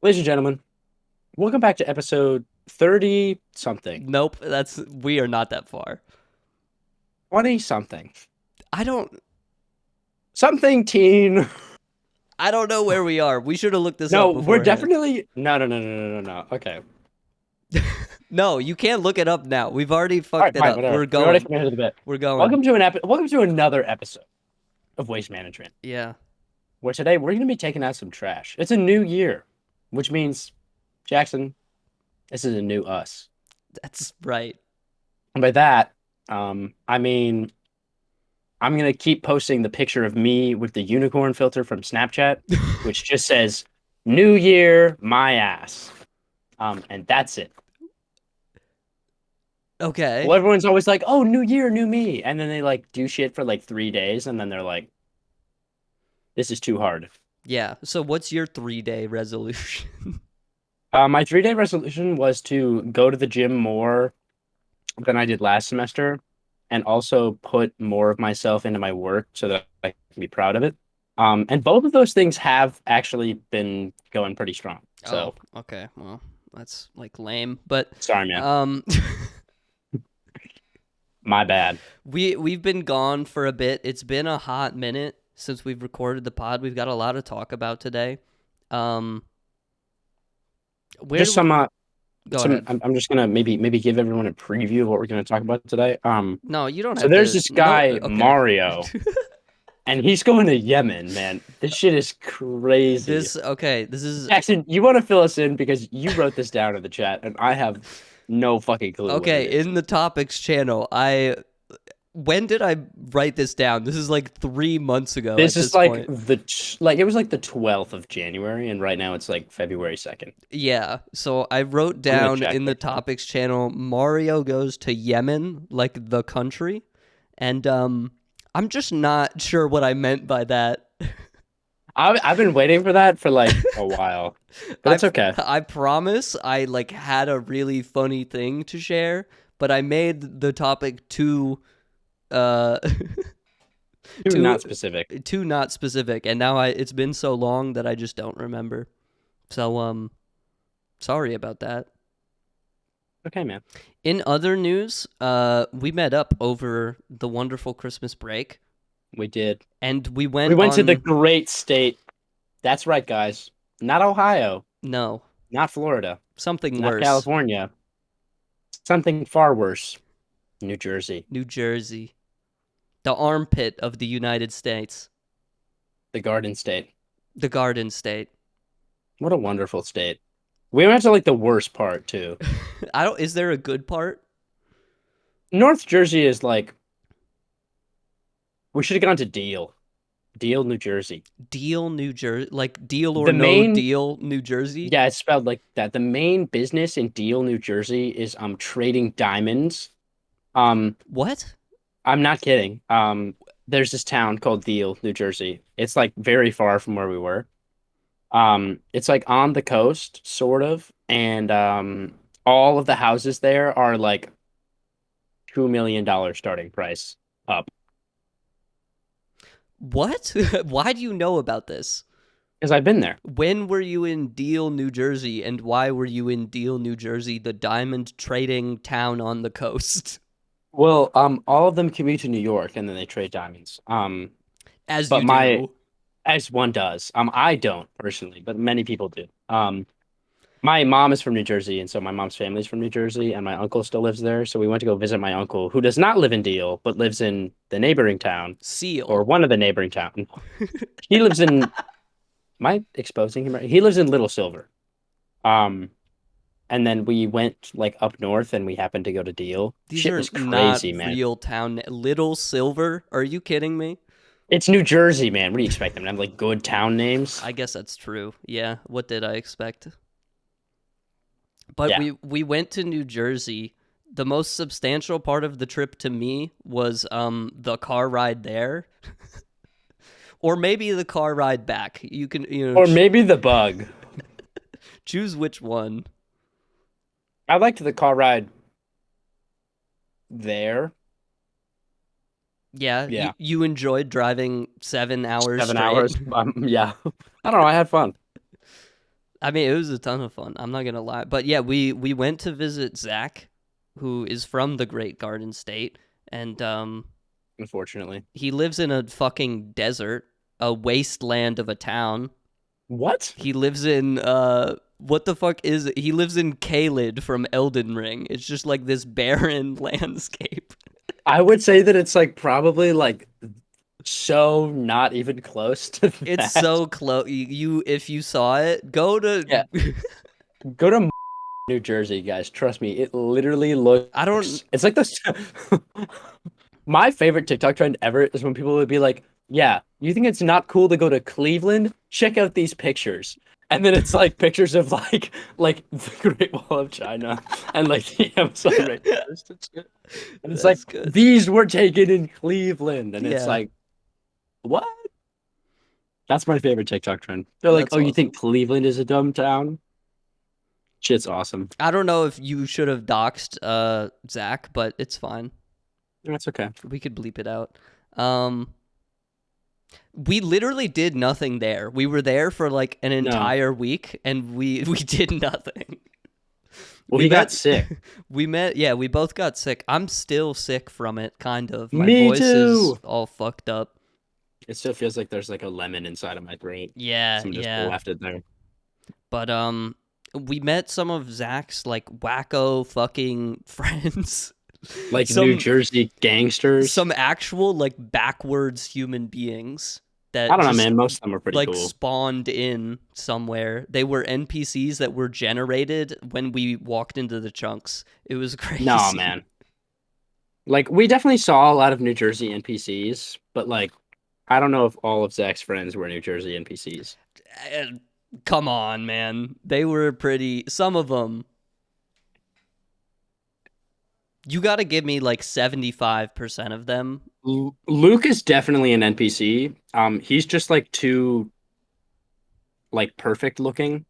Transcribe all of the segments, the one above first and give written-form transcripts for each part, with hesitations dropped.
Ladies and gentlemen, welcome back to episode 30 something, Nope, we are not that far. 20 something, I don't something teen. I don't know where we are. We should have looked this No, up we're beforehand. definitely no. Okay. No, you can't look it up now. We've already All right, fucked it fine, up. whatever. We're We already going. committed to the bit. We're going. Welcome to another episode of Waste Management, Yeah, where today we're going to be taking out some trash. It's a new year, which means, Jackson, this is a new us. that's right. And by that, I mean I'm gonna keep posting the picture of me with the unicorn filter from Snapchat, which just says "New Year, my ass," and that's it. Well, Okay. everyone's always like, "Oh, New Year, new me," and then they like do shit for like 3 days, and then they're like, "This is too hard." Yeah. So what's your 3-day resolution? My 3 day resolution was to go to the gym more than I did last semester, and also put more of myself into my work so that I can be proud of it. And both of those things have actually been going pretty strong. Oh, So okay. Well, that's like lame, but sorry, man. um My bad. we've been gone for a bit. It's been a hot minute since we've recorded the pod. We've got a lot to talk about today. Um where Just do we some go some ahead? I'm just gonna maybe give everyone a preview of what we're gonna talk about today. No, you don't So have there's to. this No, guy okay. Mario, and he's going to Yemen, man. This shit is crazy. This is Jackson, you want to fill us in because you wrote this down in the chat, and I have no fucking clue what it okay. is. In the topics channel, when did I write this down? This is like 3 months ago This at is this like point. it was like the 12th of January, and right now it's like February 2nd. Yeah. So I wrote I'm gonna down check in the right now. topics channel, Mario goes to Yemen, like the country, and I'm just not sure what I meant by that. I've been waiting for that for like a while, but I it's okay. I promise I like had a really funny thing to share, but I made the topic too uh Too too not specific. too not specific, and now I it's been so long that I just don't remember. So sorry about that. Okay, man. In other news, we met up over the wonderful Christmas break, We did. and we We went went to the on. great state. That's right, guys. Not Ohio, No, not Florida, something not worse. California. Something far worse. New Jersey, New Jersey, the armpit of the United States, the Garden State. the Garden State. What a wonderful state. We went to like the worst part too. I don't. Is there a good part? North Jersey is like we should have gone to Deal. Deal, New Jersey. Deal, New Jersey, like Deal or The No main Deal, New Jersey. Yeah, it's spelled like that. The main business in Deal, New Jersey is trading diamonds. Um What? I'm not kidding. There's this town called Deal, New Jersey. It's like very far from where we were. It's like on the coast, sort of, and all of the houses there are like $2 million starting price up. What? Why do you know about this? Because I've been there. When were you in Deal, New Jersey, and why were you in Deal, New Jersey, the diamond trading town on the coast? Well, all of them commute to New York and then they trade diamonds. As But you my do. as one does. I don't personally, but many people do. My mom is from New Jersey, and so my mom's family is from New Jersey, and my uncle still lives there. So we went to go visit my uncle, who does not live in Deal, but lives in the neighboring town, or Seal. one of the neighboring towns. He lives in, am I exposing him right? He lives in Little Silver. Um, and then we went like up north, and we happened to go to Deal. These Shit are was not crazy, man. real town. Little Silver? Are you kidding me? It's New Jersey, man. What do you expect them to have like good town names? I guess that's true. Yeah. What did I expect? But Yeah. we went to New Jersey. The most substantial part of the trip to me was the car ride there, or maybe the car ride back. You can Or maybe the bug. choose which one. I liked the car ride there. Yeah, Yeah. you enjoyed driving 7 hours 7 straight. hours. Yeah. I don't know. I had fun. I mean, it was a ton of fun. I'm not gonna lie, but yeah, we went to visit Zach, who is from the Great Garden State, and Unfortunately. he lives in a fucking desert, a wasteland of a town. What? He lives in what the fuck is it? He lives in Caelid from Elden Ring. It's just like this barren landscape. I would say that it's like probably like so not even close to It's that. so close. You if you saw it, go to. Yeah. Go to New Jersey, guys. Trust me, it literally I don't. looks. It's like this. My favorite TikTok trend ever is when people would be like, "Yeah, you think it's not cool to go to Cleveland? Check out these pictures." And then it's like pictures of like the Great Wall of China and like the Amazon rainforest and shit. And it's like That's good. these were taken in Cleveland, and it's Yeah, like what? That's my favorite TikTok trend. They're like, that's "Oh, you think awesome. Cleveland is a dumb town?" Shit's awesome. I don't know if you should have doxed Zach, but it's fine. That's okay. We could bleep it out. Um, we literally did nothing there. We were there for like an No. entire week, and we did nothing. Well, We he got met. sick. We met. Yeah, we both got sick. I'm still sick from it, kind of. My Me voice is too. all fucked up. It still feels like there's like a lemon inside of my throat. Yeah, Someone just yeah. left it there. But we met some of Zach's like wacko fucking friends. Like New some Jersey gangsters. some actual like backwards human beings I that don't know, just man. Most of them are pretty like cool. spawned in somewhere. They were NPCs that were generated when we walked into the chunks. It was No, crazy. man. Like we definitely saw a lot of New Jersey NPCs, but like I don't know if all of Zach's friends were New Jersey NPCs. And come on, man. They were pretty. Some of them. You got to give me like 75% of them. Luke is definitely an NPC. He's just like too like perfect looking,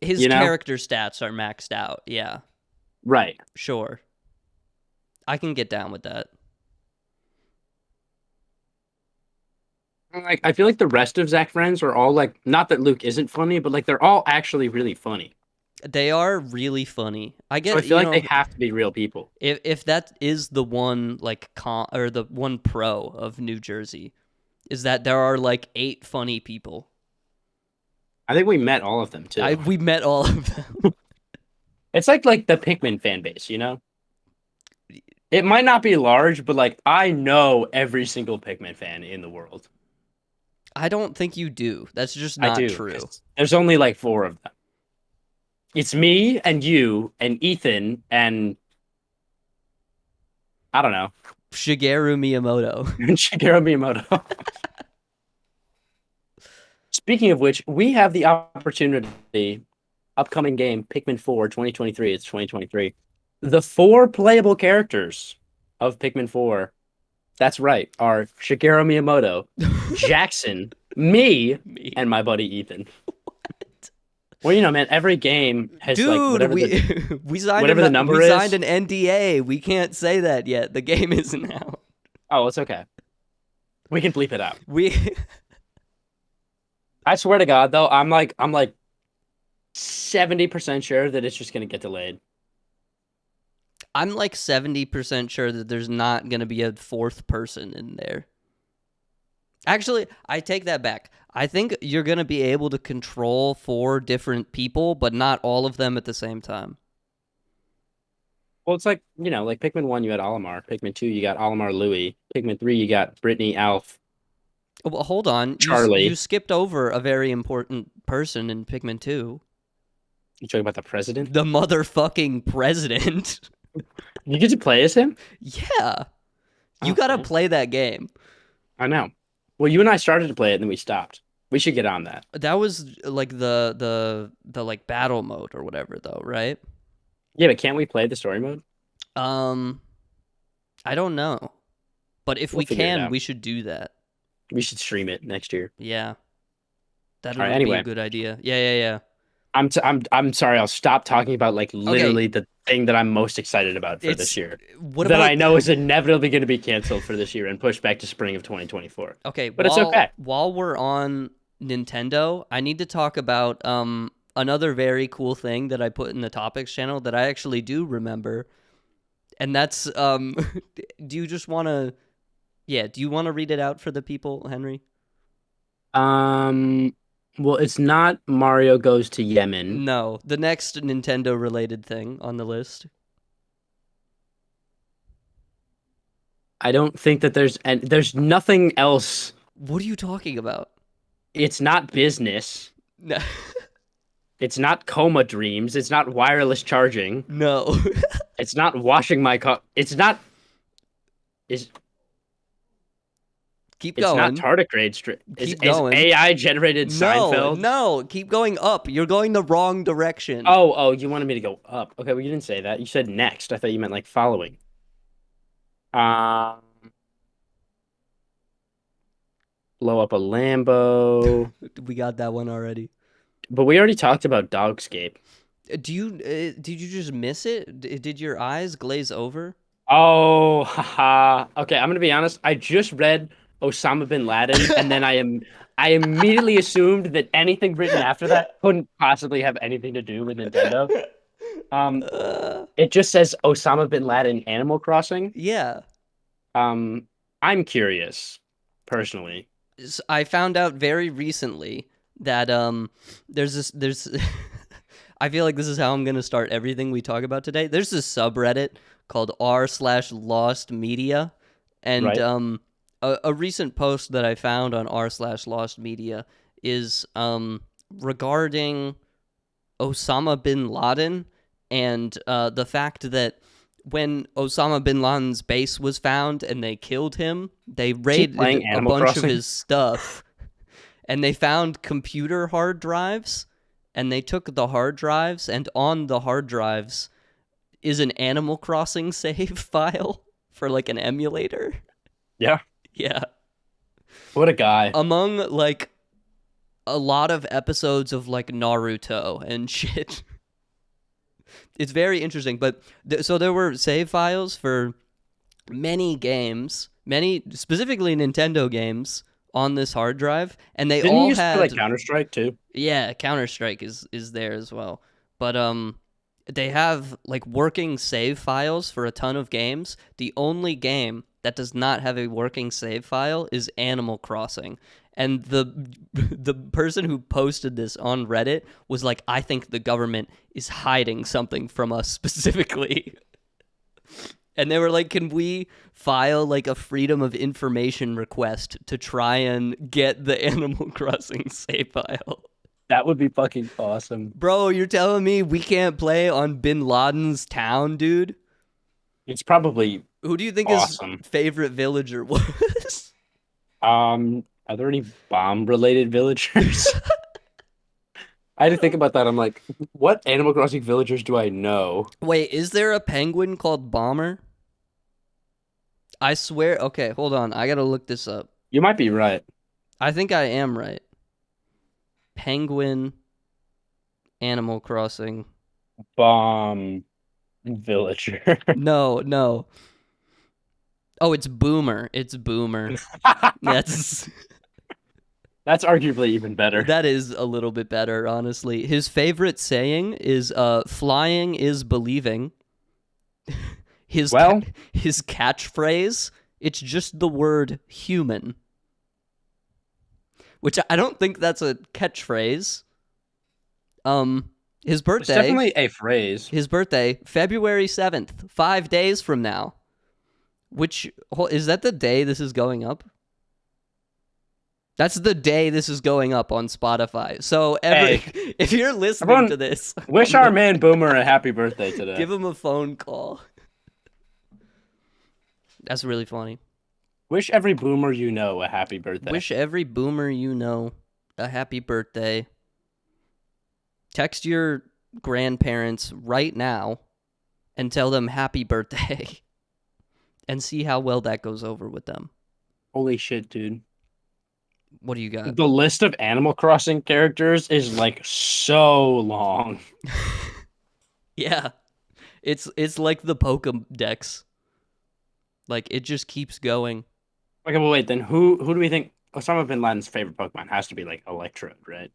His you know? character stats are maxed out. Yeah, Right. sure. I can get down with that. Like I feel like the rest of Zach friends are all like not that Luke isn't funny, but like they're all actually really funny. They are really funny. I So I get, feel like they have to be real people. if that is the one like con or the one pro of New Jersey, is that there are like 8 funny people. I think we met all of them too. We met all of them. It's like the Pikmin fan base, you know? It might not be large, but like I know every single Pikmin fan in the world. I don't think you do. That's just I not do. true. There's only like four of them. It's me and you and Ethan and I don't know, Shigeru Miyamoto. and Shigeru Miyamoto. Speaking of which, we have the opportunity, upcoming game, Pikmin 4, 2023. It's 2023. The four playable characters of Pikmin 4, that's right, are Shigeru Miyamoto, Jackson, me, Me. and my buddy Ethan. Well, you know, man, every game has like Dude, we signed whatever the we number signed is. an NDA. We can't say that yet. The game isn't out. Oh, it's okay. We can bleep it out. We I swear to God, though, I'm like 70% sure that it's just gonna get delayed. I'm like 70% sure that there's not going to be a fourth person in there. Actually, I take that back. I think you're going to be able to control 4 different people, but not all of them at the same time. Well, it's like, you know, like Pikmin 1, you had Olimar. Pikmin 2, you got Olimar Louis. Pikmin 3, you got Brittany, Alf, Oh, well, hold on. You Charlie. skipped over a very important person in Pikmin 2. You talking about the president? The motherfucking president. You get to play as him? Yeah. You Oh, got to man. play that game. I know. Well, you and I started to play it and then we stopped. We should get on that. That was like the like battle mode or whatever though, right? Yeah, but can't we play the story mode? Um I don't know. But if We'll we figure it can, out. we should do that. We should stream it next year. Yeah. That All right, would be a anyway. good idea. Yeah. I'm sorry. I'll stop talking about like Okay, literally the thing that I'm most excited about for this it's year. what That I about know is inevitably going to be canceled for this year and pushed back to spring of 2024. okay, But it's okay. while we're on Nintendo, I need to talk about another very cool thing that I put in the topics channel that I actually do remember, and that's do you just want to do you want to read it out for the people, Henry? Um, well, it's not Mario Goes to Yemen. No, the next Nintendo related thing on the list. I don't think that there's nothing else. What are you talking about? It's not business. No. It's not coma dreams. It's not wireless charging. No. It's not washing my car. Is Keep it's not going. tardigrade Keep is going. AI generated No, Seinfeld? no, keep going up. You're going the wrong direction. Oh, you wanted me to go up. Okay, well you didn't say that. You said next. I thought you meant like following. Um, blow up a Lambo. We got that one already. But we already talked about Dogscape. Did you just miss it? Did your eyes glaze over? Oh, haha. Okay, I'm gonna be honest. I just read Osama bin Laden, and then I immediately assumed that anything written after that couldn't possibly have anything to do with Nintendo. Um, Uh, it just says Osama bin Laden Animal Crossing. yeah. Um, I'm curious, personally. I found out very recently that there's I feel like this is how I'm gonna start everything we talk about today. There's this subreddit called r/lost media, and Right? a recent post that I found on r/lost media is regarding Osama bin Laden and the fact that when Osama bin Laden's base was found and they killed him, they Keep raided playing a Animal bunch of Crossing. his stuff and they found computer hard drives and they took the hard drives and on the hard drives is an Animal Crossing save file for like an emulator. Yeah. Yeah. What a guy. Among like a lot of episodes of like Naruto and shit. It's very interesting, but so there were save files for many games, many specifically Nintendo games on this hard drive, and they Didn't you all used to play like had Counter-Strike too? Counter-Strike is there as well. But they have like working save files for a ton of games. The only game that does not have a working save file is Animal Crossing. And the person who posted this on Reddit was like, I think the government is hiding something from us specifically. And they were like, can we file like a freedom of information request to try and get the Animal Crossing save file? That would be fucking awesome. Bro, you're telling me we can't play on Bin Laden's town, dude? It's probably Who do you think his awesome. favorite villager was? Are there any bomb-related villagers? I had to think about that. I'm like, what Animal Crossing villagers do I know? Wait, is there a penguin called Bomber? I swear. Okay, hold on. I gotta look this up. You might be right. I think I am right. Penguin Animal Crossing. Bomb villager. No, no. Oh, it's Boomer. It's Boomer. That's That's arguably even better. that is a little bit better, honestly. His favorite saying is flying is believing. His Well, his catchphrase, it's just the word human. Which I don't think that's a catchphrase. His it's birthday, definitely a phrase. February 7th, 5 days from now. Which is that the day this is going up? That's the day this is going up on Spotify. So if you're listening everyone, to this, wish our man Boomer a happy birthday today. give him a phone call. That's really funny. Wish every boomer you know a happy birthday. Wish every boomer you know a happy birthday. Text your grandparents right now and tell them happy birthday and see how well that goes over with them. Holy shit, dude. What do you got? The list of Animal Crossing characters is like so long. Yeah. It's like the Pokédex. Like it just keeps going. Okay, well, wait, then who do we think Osama bin Laden's favorite Pokemon has to be like Electrode, right?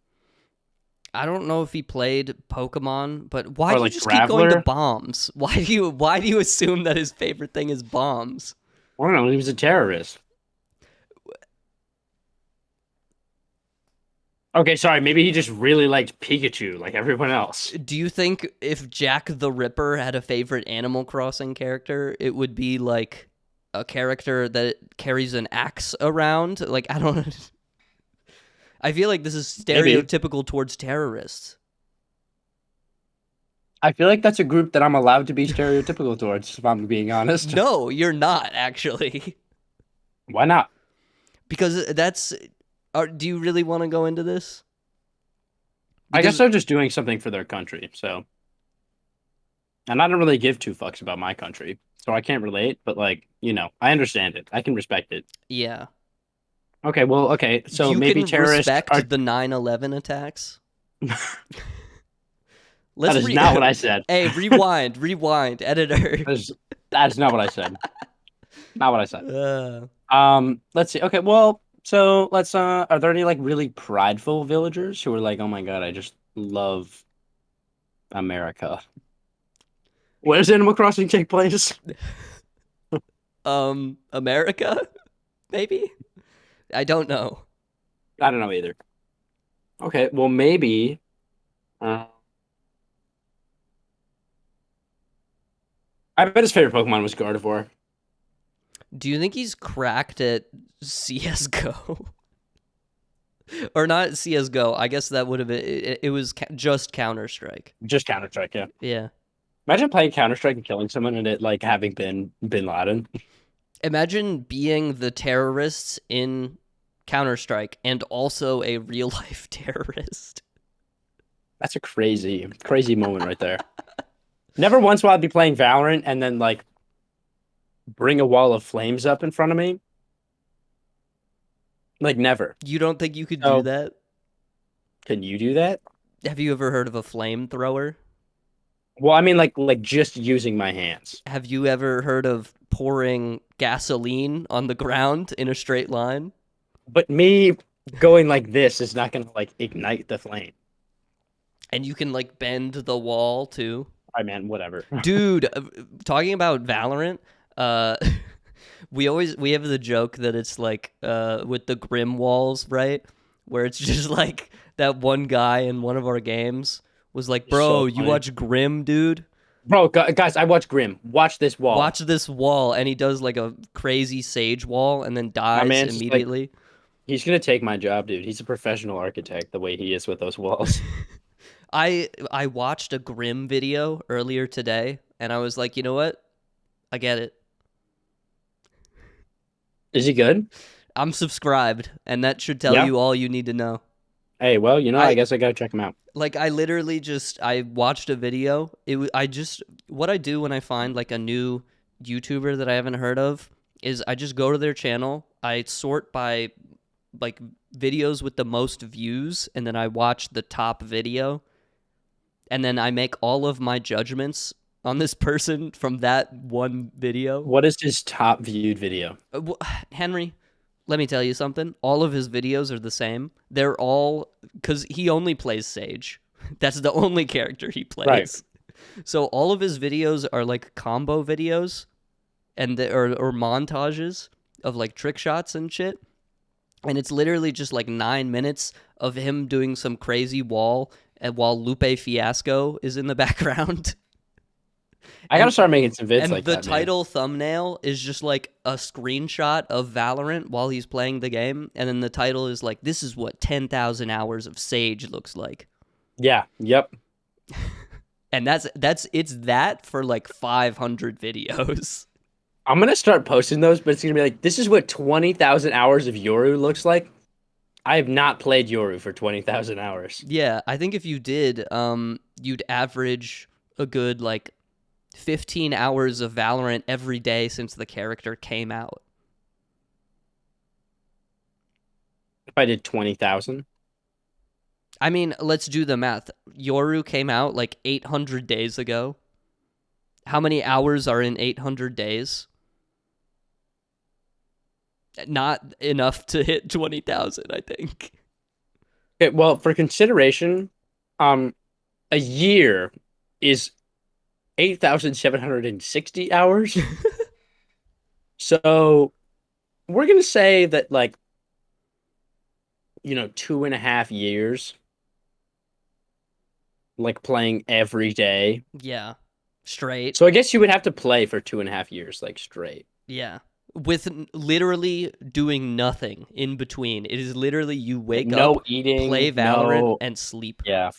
I don't know if he played Pokemon, but why Or do you like just keep going to Graveler. bombs? Why do you assume that his favorite thing is bombs? I don't know. He was a terrorist. Okay, sorry. Maybe he just really liked Pikachu, like everyone else. Do you think if Jack the Ripper had a favorite Animal Crossing character, it would be like a character that carries an axe around? Like, I don't. I feel like this is Maybe. stereotypical towards terrorists. I feel like that's a group that I'm allowed to be stereotypical towards, if I'm being honest. No, you're not actually, Why not? because that's. Do you really want to go into this? I guess Because they're just doing something for their country. So, and I don't really give two fucks about my country, so I can't relate. But like, I understand it. I can respect it. yeah, Okay, well, okay. So you maybe can terrorists are. respect the 9/11 attacks. That Let's is not what I re. said. Hey, rewind, editor. That's not what I said. Not what I said. Uh, Let's see. Okay, well, so let's are there any like really prideful villagers who are like, "Oh my God, I just love America." Where does Animal Crossing take place? America, maybe. I don't know. I don't know either. Okay, well maybe uh, I bet his favorite Pokemon was Gardevoir. Do you think he's cracked at CS:GO? Or not CS:GO? I guess that would have been. It was just Counter Strike. Just Counter-Strike, yeah. Yeah. Imagine playing Counter-Strike and killing someone and it like having been Bin Laden. Imagine being the terrorists in Counter Strike and also a real life terrorist. That's a crazy, crazy moment right there. Never once will I be playing Valorant and then like bring a wall of flames up in front of me. Like never. You don't think you could do So that? can you do that? Have you ever heard of a flamethrower? Well, I mean like just using my hands. Have you ever heard of pouring gasoline on the ground in a straight line? But me going like this is not gonna like ignite the flame. And you can like bend the wall too. I man, whatever. Dude, talking about Valorant, uh we have the joke that it's like with the Grim walls, right? Where it's just like that one guy in one of our games was like, "Bro, So you funny. watch Grim, dude? Bro, guys, I watch Grim. Watch this wall. Watch this wall." And he does like a crazy sage wall and then My dies man's just like immediately. he's gonna take my job, dude. He's a professional architect the way he is with those walls. I watched a Grim video earlier today and I was like, "You know what? I get it. Is he good? I'm subscribed, and that should tell Yeah. you all you need to know." Hey, well, I I guess I gotta check him out. like I literally just I watched a video. I just what I do when I find like a new YouTuber that I haven't heard of is I just go to their channel. I sort by like videos with the most views and then I watch the top video and then I make all of my judgments on this person from that one video. What is his top viewed video? Henry, let me tell you something. All of his videos are the same. They're all because he only plays Sage. That's the only character he plays. Right. So all of his videos are like combo videos, and or montages of like trick shots and shit. And it's literally just like 9 minutes of him doing some crazy wall, and while Lupe Fiasco is in the background. I gotta And start making some vids and like the that, man. title thumbnail is just like a screenshot of Valorant while he's playing the game. And then the title is like, "This is what 10,000 hours of Sage looks like." Yeah. Yep. And it's that for like 500 videos. I'm gonna start posting those, but it's gonna be like, this is what 20,000 hours of Yoru looks like. I have not played Yoru for 20,000 hours. Yeah, I think if you did, you'd average a good like 15 hours of Valorant every day since the character came out. If I did 20,000, I mean, let's do the math. Yoru came out like 800 days ago. How many hours are in 800 days? Not enough to hit 20,000, I think. Okay, well, for consideration, um, a year is 8,760 hours. So we're gonna say that like, 2.5 years, like playing every day. Yeah. Straight. So I guess you would have to play for 2.5 years, like straight. Yeah. With literally doing nothing in between. It is literally you Like, wake up, no eating, play Valorant, no, and sleep. yeah.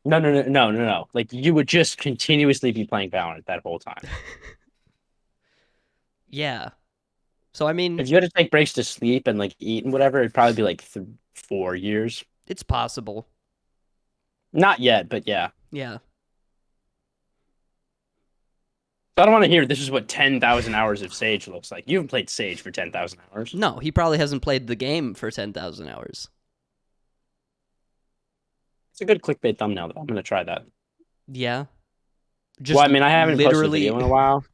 No, no, no, no, no, no. Like you would just continuously be playing Valorant that whole time. Yeah. So, I mean, If you had to take breaks to sleep and like eat and whatever, it'd probably be like 4 years. it's possible. Not yet, but yeah. Yeah. So I don't want to hear this is what 10,000 hours of Sage looks like. You haven't played Sage for 10,000 hours. No, he probably hasn't played the game for 10,000 hours. It's a good clickbait thumbnail, though. I'm going to try that. Yeah. Well, Just I mean, I haven't posted a literally video in a while,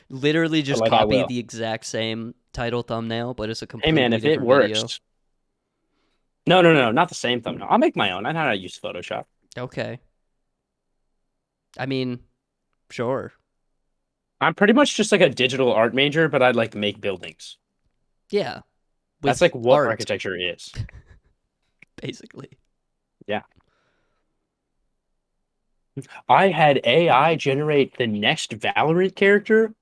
literally but just like I copy will. the exact same title thumbnail, but it's a Hey, man, completely if it different video. works. No, no, no, not the same thumbnail. I'll make my own. I know how to use Photoshop. Okay. I mean, sure. I'm pretty much just like a digital art major, but I like make buildings. Yeah. That's With like what art, architecture is. basically. Yeah. I had AI generate the next Valorant character.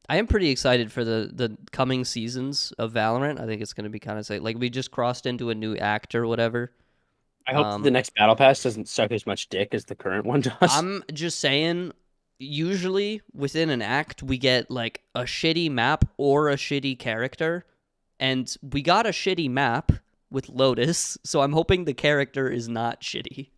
I am pretty excited for the coming seasons of Valorant. I think it's going to be kind of like we just crossed into a new act or whatever. I hope the Um, next battle pass doesn't suck as much dick as the current one does. I'm just saying, usually within an act, we get like a shitty map or a shitty character. And we got a shitty map with Lotus, so I'm hoping the character is not shitty.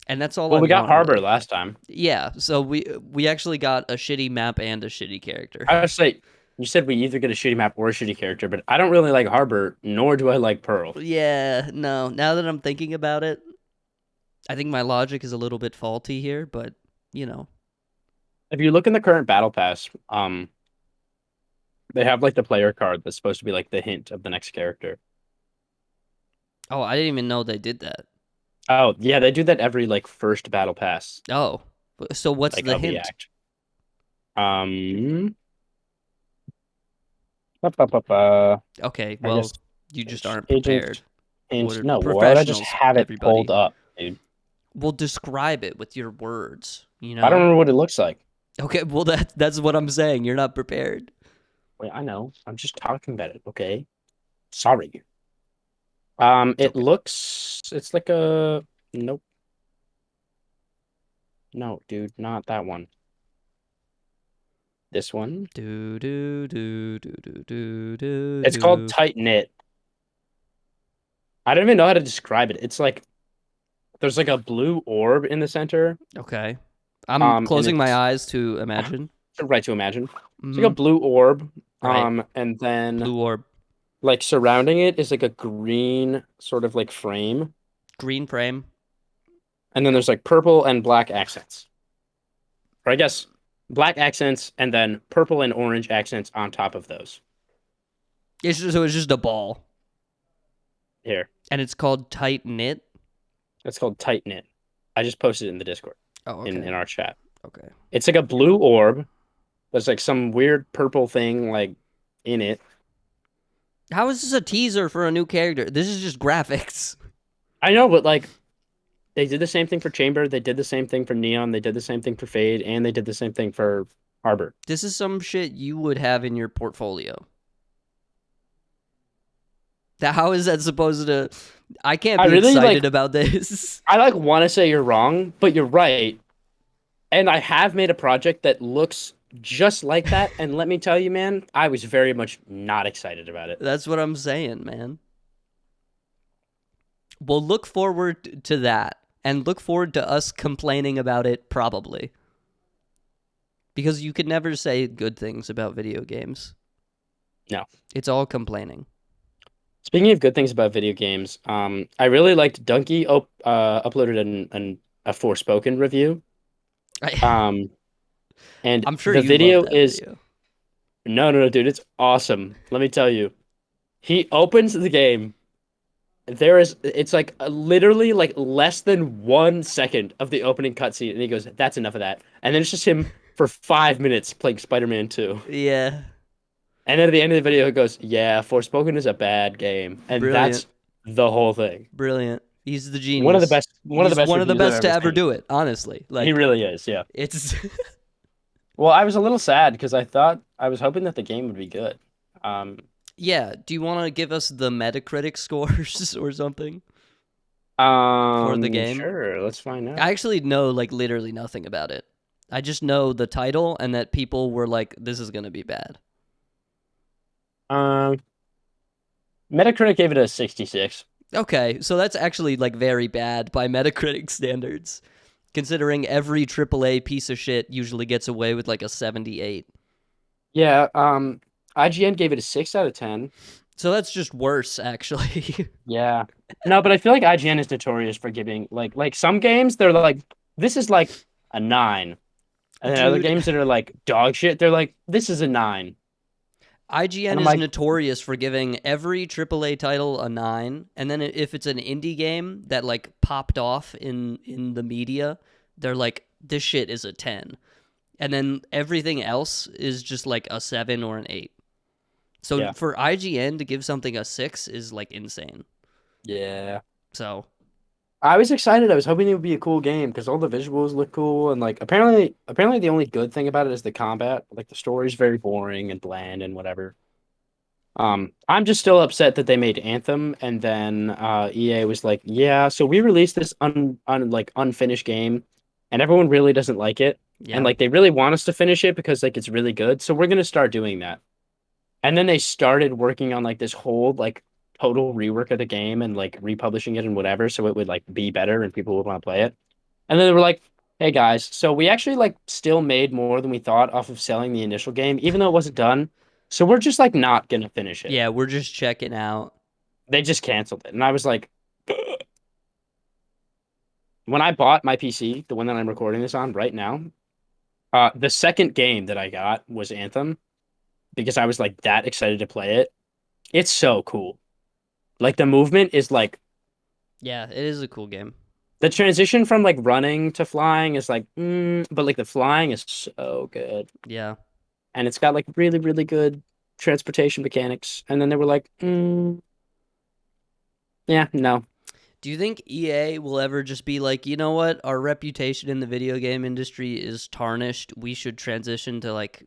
And that's all Well, I we got want, Harbor really. last time. Yeah, so we actually got a shitty map and a shitty character. I was like, you said we either get a shitty map or a shitty character, but I don't really like Harbor, nor do I like Pearl. Yeah, no. Now that I'm thinking about it, I think my logic is a little bit faulty here, but you know. If you look in the current battle pass, they have like the player card that's supposed to be like the hint of the next character. Oh, I didn't even know they did that. Oh, yeah, they do that every like first battle pass, Oh, so what's like the of the hint? act. Um, ba, ba, ba, ba. Okay, I well, guess you just aren't prepared. agent hint. We're No, why would I just professionals, have it pulled everybody. up, dude? We'll describe it with your words, you I don't know? remember what it looks like. Okay, well that's what I'm saying. You're not prepared. Wait, I know. I'm just talking about it, okay? Sorry. It's It okay. looks. It's like a. Nope. No, dude, not that one. This one. Do do do do do do do It's called do. tight knit. I don't even know how to describe it. It's like there's like a blue orb in the center. Okay. I'm And closing my it's eyes to imagine. right to imagine. It's like a Mm-hmm. blue orb. Right. And then Blue orb. like surrounding it is like a green sort of like frame. Green frame. And then there's like purple and black accents. Or I guess black accents and then purple and orange accents on top of those. So it's just a ball. Here. And it's called tight knit. It's called tight knit. I just posted it in the Discord Oh, in okay. our chat. Okay. It's like a blue orb. There's like some weird purple thing like in it. How is this a teaser for a new character? This is just graphics. I know, but like they did the same thing for Chamber, they did the same thing for Neon, they did the same thing for Fade, and they did the same thing for Harbor. This is some shit you would have in your portfolio. How is that supposed to? I can't I be really excited about this. I like want to say you're wrong, but you're right. And I have made a project that looks just like that, and let me tell you, man, I was very much not excited about it. That's what I'm saying, man. We'll look forward to that and look forward to us complaining about it probably. Because you could never say good things about video games. No. It's all complaining. Speaking of good things about video games, I really liked Donkey uploaded a Forspoken review. I, Um, and I'm sure the you love video that is video. no, dude, it's awesome. Let me tell you. He opens the game. It's like literally like less than 1 second of the opening cutscene, and he goes, "That's enough of that." And then it's just him for 5 minutes playing Spider-Man 2. Yeah, And then at the end of the video, he goes, "Yeah, Forspoken is a bad game," and brilliant, that's the whole thing. brilliant. He's the genius. One of the He's best one of the reviews I've best to ever ever seen. do it. Honestly, He like really is, yeah. it's. Well, I was a little sad because I was hoping that the game would be good. Um, Yeah. Do you want to give us the Metacritic scores or something for the game? sure, let's find I out. actually know like literally nothing about it. I just know the title and that people were like, "This is gonna be bad." Um, Metacritic gave it a 66. Okay, so that's actually like very bad by Metacritic standards, considering every AAA piece of shit usually gets away with like a 78. Yeah, IGN gave it a 6 out of 10. So that's just worse, actually. Yeah. No, but I feel like IGN is notorious for giving like some games they're like this is like a 9. And then other Dude, games that are like dog shit, they're like this is a 9. IGN And I'm is like, notorious for giving every AAA title a 9, and then if it's an indie game that like popped off in the media, they're like this shit is a 10. And then everything else is just like a 7 or an 8. So yeah. for IGN to give something a 6 is like insane. Yeah. So, I was excited. I was hoping it would be a cool game because all the visuals look cool and like apparently the only good thing about it is the combat. Like the story's very boring and bland and whatever. I'm just still upset that they made Anthem and then EA was like, "Yeah, so we released this like unfinished game and everyone really doesn't like it and yeah. like they really want us to finish it because like it's really good. So we're gonna start doing that." And then they started working on like this whole like total rework of the game and like republishing it and whatever, so it would like be better and people would want to play it. And then they were like, "Hey guys, so we actually like still made more than we thought off of selling the initial game, even though it wasn't done. So we're just like not gonna finish it." Yeah, we're just checking out. They just canceled it, and I was like, when I bought my PC, the one that I'm recording this on right now, the second game that I got was Anthem because I was like that excited to play it. It's so cool. Like the movement is like Yeah, it is a cool game. the transition from like running to flying is like, but like the flying is so good, Yeah. and it's got like really, really good transportation mechanics. And then they were like, yeah, no, Do you think EA will ever just be like, you know what? Our reputation in the video game industry is tarnished. We should transition to like,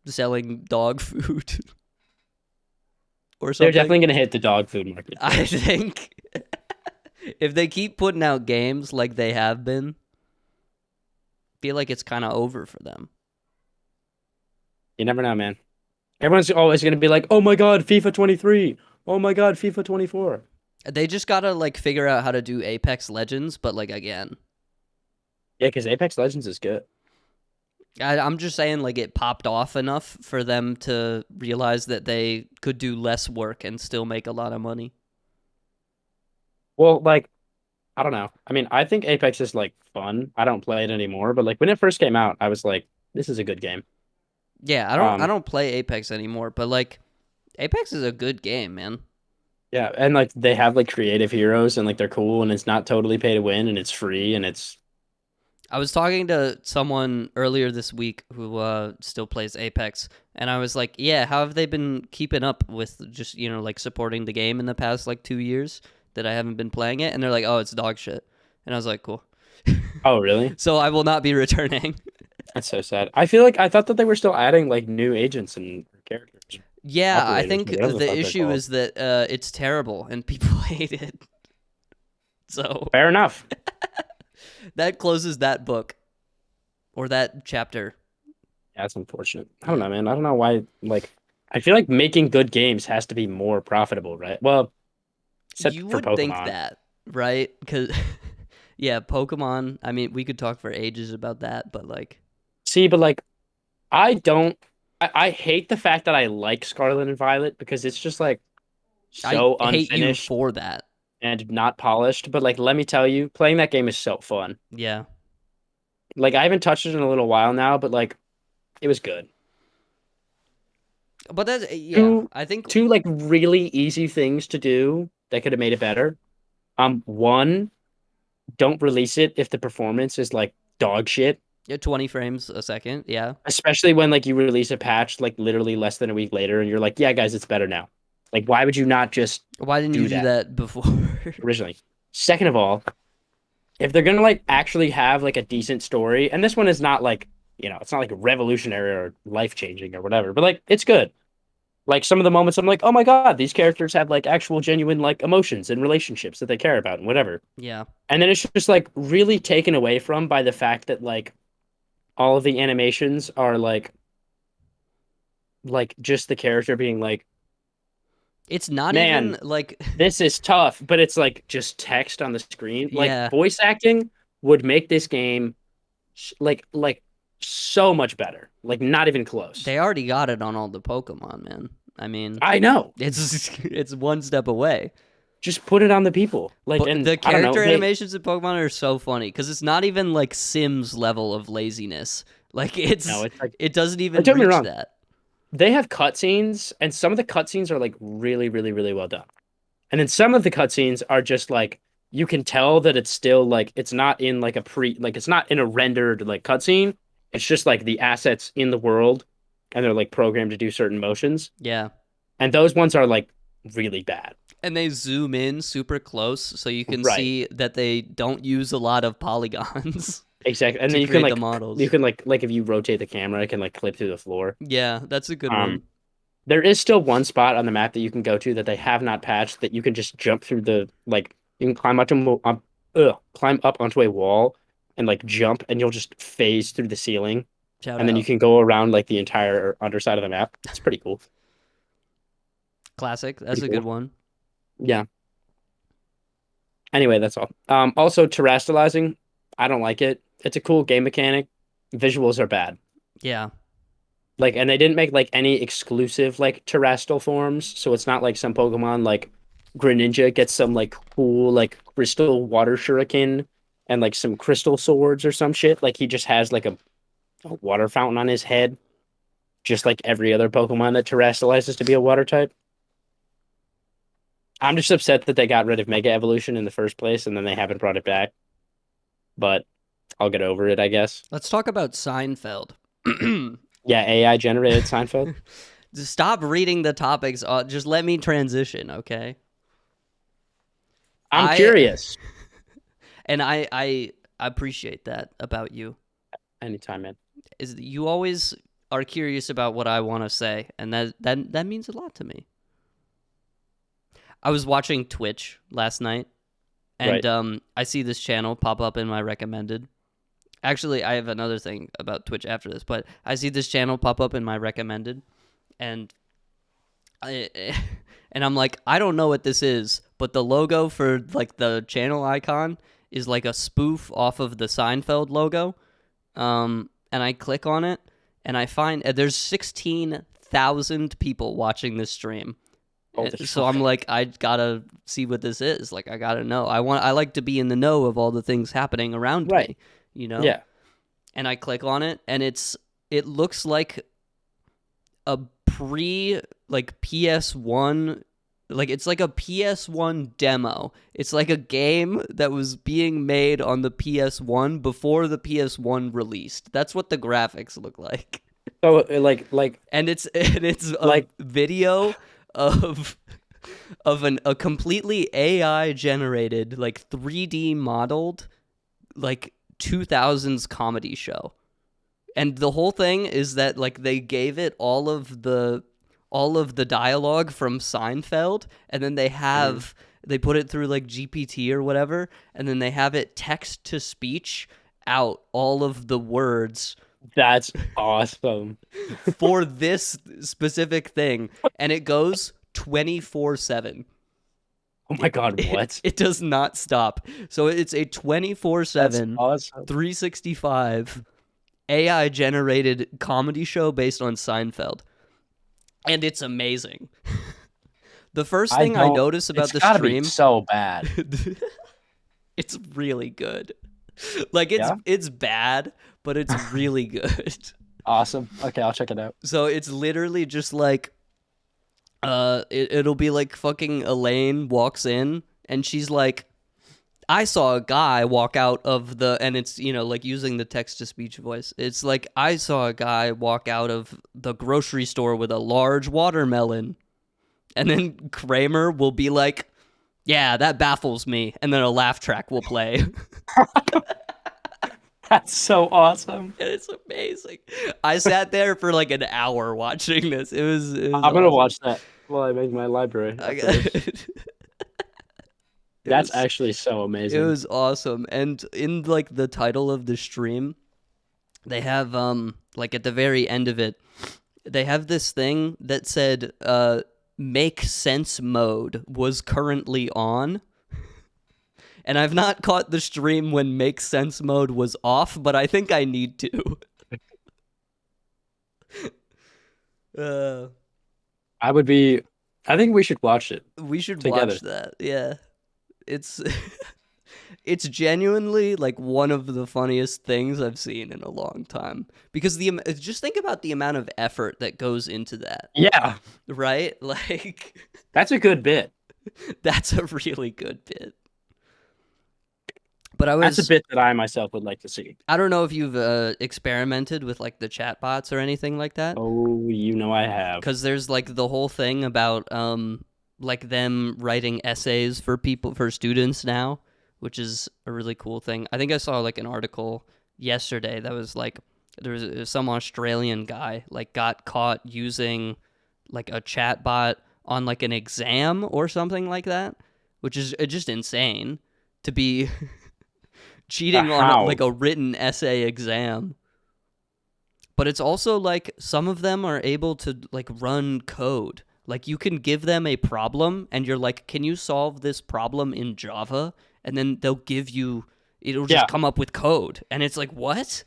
selling dog food or they're something? definitely gonna hit the dog food market. I think if they keep putting out games like they have been, I feel like it's kind of over for them. You never know, man. Everyone's always gonna be like, oh my God, FIFA 23. Oh my God, FIFA 24. They just gotta like figure out how to do Apex Legends, but like again, Yeah, because Apex Legends is good. I'm just saying like it popped off enough for them to realize that they could do less work and still make a lot of money. Well, like, I don't know. I mean, I think Apex is like fun. I don't play it anymore, but like when it first came out, I was like, this is a good game. Yeah, I Um, don't play Apex anymore, but like Apex is a good game, man. yeah, and like they have like creative heroes and like they're cool and it's not totally pay to win and it's free and it's I was talking to someone earlier this week who still plays Apex, and I was like, "Yeah, how have they been keeping up with just like supporting the game in the past like 2 years that I haven't been playing it?" And they're like, "Oh, it's dog shit," and I was like, "Cool." oh really? So I will not be returning. That's so sad. I feel like I thought that they were still adding like new agents and characters, Yeah, I operators, think whatever the the fuck they're issue called. is that it's terrible and people hate it. So Fair enough. that closes that book or that chapter. Yeah, that's unfortunate. I don't Yeah. know, man. I don't know why. Like, I feel like making good games has to be more profitable, right? Well, except You for would think Pokemon. that, right? Because, yeah, Pokemon, I mean, we could talk for ages about that, but like, See, but like, I don't. I hate the fact that I like Scarlet and Violet because it's just like I so hate you unfinished for that. and not polished. But like, let me tell you, playing that game is so fun. Yeah. Like I haven't touched it in a little while now, but like it was good. But that's yeah. Two I think two like really easy things to do that could have made it better. One, don't release it if the performance is like dog shit. 20 frames a second. Yeah. Especially when like you release a patch like literally less than a week later and you're like, yeah, guys, it's better now. Like, why would you not just Why didn't you do do that that before? originally? Second of all, if they're gonna like actually have like a decent story, and this one is not like, it's not like revolutionary or life changing or whatever, but like it's good. Like some of the moments I'm like, oh my God, these characters have like actual genuine like emotions and relationships that they care about and whatever. Yeah. And then it's just like really taken away from by the fact that like all of the animations are like just the character being like, It's not man, even like this is tough, but it's like just text on the screen. Like yeah. voice acting would make this game like so much better. Like not even close. They already got it on all the Pokemon, man. I mean, I know. it's one step away. Just put it on the people. Like, But and the I don't know. character animations in Pokemon are so funny because it's not even like Sims level of laziness. Like No, it's like, it doesn't even don't get me reach wrong. that. They have cutscenes, and some of the cutscenes are like really, really, really well done. And then some of the cutscenes are just like you can tell that it's still like it's not in like it's not in a rendered like cutscene. It's just like the assets in the world, and they're like programmed to do certain motions. Yeah. And those ones are like really bad. And they zoom in super close so you can Right. see that they don't use a lot of polygons Exactly. And to then you can create the like models. if you rotate the camera, it can like clip through the floor. Yeah, that's a good Um, one. there is still one spot on the map that you can go to that they have not patched that you can just jump through the like you can climb up onto a wall and like jump and you'll just phase through the ceiling Shout and then you out. can go around like the entire underside of the map. It's pretty cool. Classic. That's Pretty a cool. good one. Yeah. Anyway, that's all. Also terrestrializing, I don't like it. It's a cool game mechanic. Visuals are bad. Yeah. Like, and they didn't make like any exclusive like terrestrial forms, so it's not like some Pokemon like Greninja gets some like cool like crystal water shuriken and like some crystal swords or some shit. Like he just has like a water fountain on his head, just like every other Pokemon that terrestrializes to be a water type. I'm just upset that they got rid of Mega Evolution in the first place and then they haven't brought it back. But I'll get over it, I guess. Let's talk about Seinfeld. Yeah, AI generated Seinfeld. Just stop reading the topics. Just let me transition, okay? I'm I curious. and I appreciate that about you. Anytime, man. Is that you always are curious about what I want to say, and that means a lot to me. I was watching Twitch last night, and Right. I see this channel pop up in my recommended. Actually, I have another thing about Twitch after this, but I see this channel pop up in my recommended, and I and I'm like, I don't know what this is, but the logo for like the channel icon is like a spoof off of the Seinfeld logo. And I click on it, and I find there's 16,000 people watching this stream. Holy So I'm fuck. like, I gotta see what this is. Like, I gotta know. I like to be in the know of all the things happening around Right. me, you know. Yeah. And I click on it, and it looks like a pre like PS1, like it's like a PS1 demo. It's like a game that was being made on the PS1 before the PS1 released. That's what the graphics look like. So And it's a like video of a completely AI generated, like 3D modeled, like 2000s comedy show. And the whole thing is that like they gave it all of the dialogue from Seinfeld, and then they put it through like GPT or whatever, and then they have it text to speech out all of the words that's awesome. for this specific thing, and it goes 24/7. Oh my God, what? It does not stop. So it's a That's 24/7, awesome. 365 AI generated comedy show based on Seinfeld. And it's amazing. The first thing I notice about It's the gotta be stream, so bad. it's really good. Like Yeah. it's bad, but it's really good. Awesome. Okay, I'll check it out. So it's literally just like it'll be like fucking Elaine walks in and she's like, I saw a guy walk out of the, and it's, like using the text to speech voice. It's like, I saw a guy walk out of the grocery store with a large watermelon. And then Kramer will be like, yeah, that baffles me. And then a laugh track will play. And That's so awesome. it's amazing. I sat there for like an hour watching this. It was I'm gonna awesome. watch that while I make my library I after got, this. it That's was actually so it amazing. was awesome. And in like the title of the stream, they have like at the very end of it, they have this thing that said make sense mode was currently on. And I've not caught the stream when make sense mode was off, but I think I need to. uh, I would be. I think we should watch it we should watch together. that. Yeah. It's it's genuinely like one of the funniest things I've seen in a long time because just think about the amount of effort that goes into that, Yeah, right? Like that's a good bit. that's a really good bit. But That's a bit that I myself would like to see. I don't know if you've experimented with like the chatbots or anything like that, Oh, I have. because there's like the whole thing about like them writing essays for students now, which is a really cool thing. I think I saw like an article yesterday that was like there was some Australian guy like got caught using like a chatbot on like an exam or something like that, which is just insane to be cheating on like How? a written essay exam. But it's also like some of them are able to like run code. Like you can give them a problem and you're like, "Can you solve this problem in Java?" And then it'll just Yeah. come up with code. And it's like, "What?"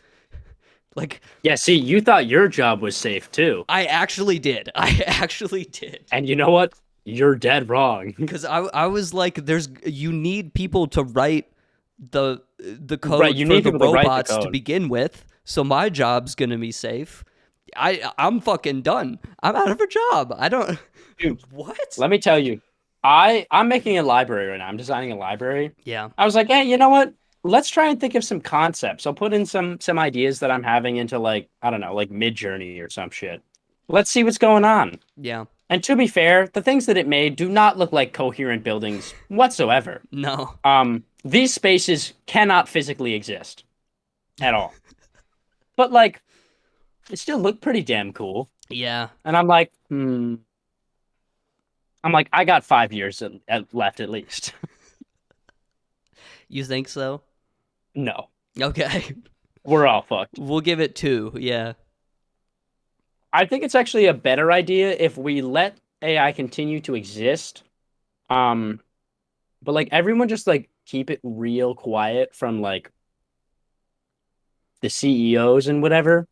Like Yeah, see, you thought your job was safe too. I actually did. I actually did. And you know what? You're dead wrong. Cuz I was like you need people to write the Right, code you for need the people to write the robots to code. begin with, so my job's gonna be safe. I'm fucking done. I'm out of a job. I don't. Dude, What? let me tell you. I'm making a library right now. I'm designing a library. Yeah. I was like, hey, you know what? Let's try and think of some concepts. I'll put in some ideas that I'm having into like, I don't know, like Mid Journey or some shit. Let's see what's going on. Yeah. And to be fair, the things that it made do not look like coherent buildings whatsoever. No. These spaces cannot physically exist at all. But like, it still looked pretty damn cool. Yeah. And I'm like, I got 5 years left at least. You think so? No, Okay. we're all fucked. We'll give it 2. Yeah. I think it's actually a better idea if we let AI continue to exist. Um, but like everyone just like keep it real quiet from like the CEOs and whatever.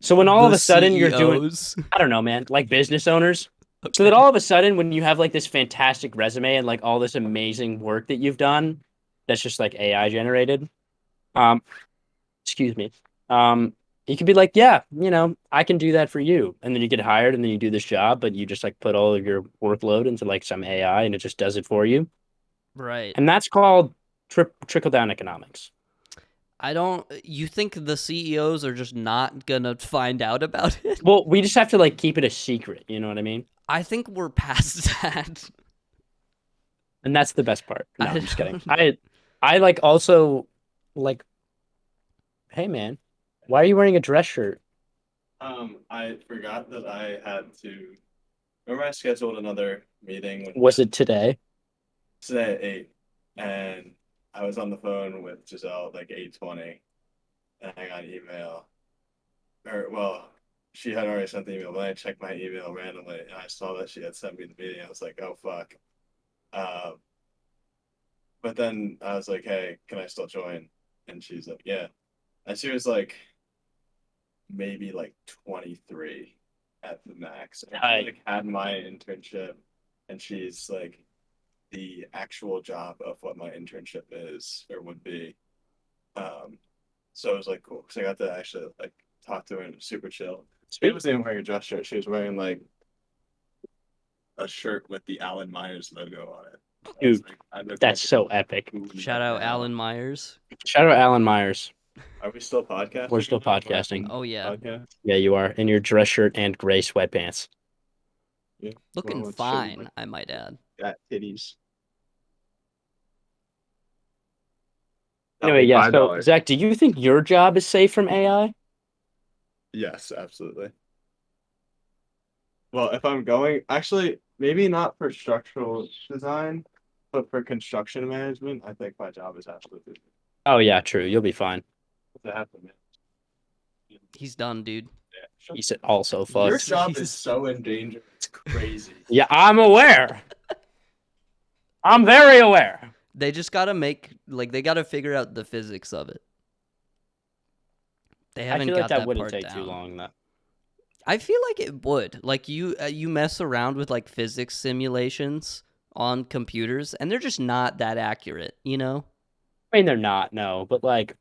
So when all of The a sudden you're doing, CEOs. I don't know, man, like business owners. So that Okay. all of a sudden when you have like this fantastic resume and like all this amazing work that you've done, that's just like AI generated. Um, excuse me. Um, you could be like, yeah, I can do that for you. And then you get hired and then you do this job, but you just like put all of your workload into like some AI and it just does it for you. Right. And that's called trickle down economics. I don't. You think the CEOs are just not gonna find out about it? Well, we just have to like keep it a secret, you know what I mean? I think we're past that. And that's the best part. No, I I'm just kidding. don't. I like also like, hey man, why are you wearing a dress shirt? I forgot that I had to. Remember, I scheduled another meeting with Was it today? today at 8, and I was on the phone with Giselle at like 8:20, and I got an email. Or, well, she had already sent the email, but I checked my email randomly, and I saw that she had sent me the meeting. I was like, oh, fuck. Um, but then I was like, hey, can I still join? And she's like, yeah. And she was like, maybe like 23 at the max. And I she like had my internship, and she's like the actual job of what my internship is or would be. So it was like cool because I got to actually like talk to her and super chill. She Sweet. wasn't even wearing a dress shirt. She was wearing like a shirt with the Alan Myers logo on it. I was Dude, like, I look that's like so epic. a goon Shout right out now. Alan Myers. Shout out Alan Myers. Are we still podcasting? We're still right now? podcasting. Oh yeah, Podcast? Yeah, you are in your dress shirt and gray sweatpants. Yeah. looking Well, it's showing fine, like I might add. fat titties. Anyway, yeah. So $5. Zach, do you think your job is safe from AI? Yes, absolutely. Well, if I'm going, actually, maybe not for structural design, but for construction management, I think my job is absolutely Oh yeah, true. You'll be fine. to have to manage. He's done, dude. Yeah. He's also Your fucked. job is Jesus. so in danger. It's crazy. Yeah, I'm aware. I'm very aware. They just gotta they gotta figure out the physics of it. They I haven't feel got like that that wouldn't part take down. too long. Though. I feel like it would. Like you mess around with like physics simulations on computers, and they're just not that accurate. You know, I mean, they're not, no, but like,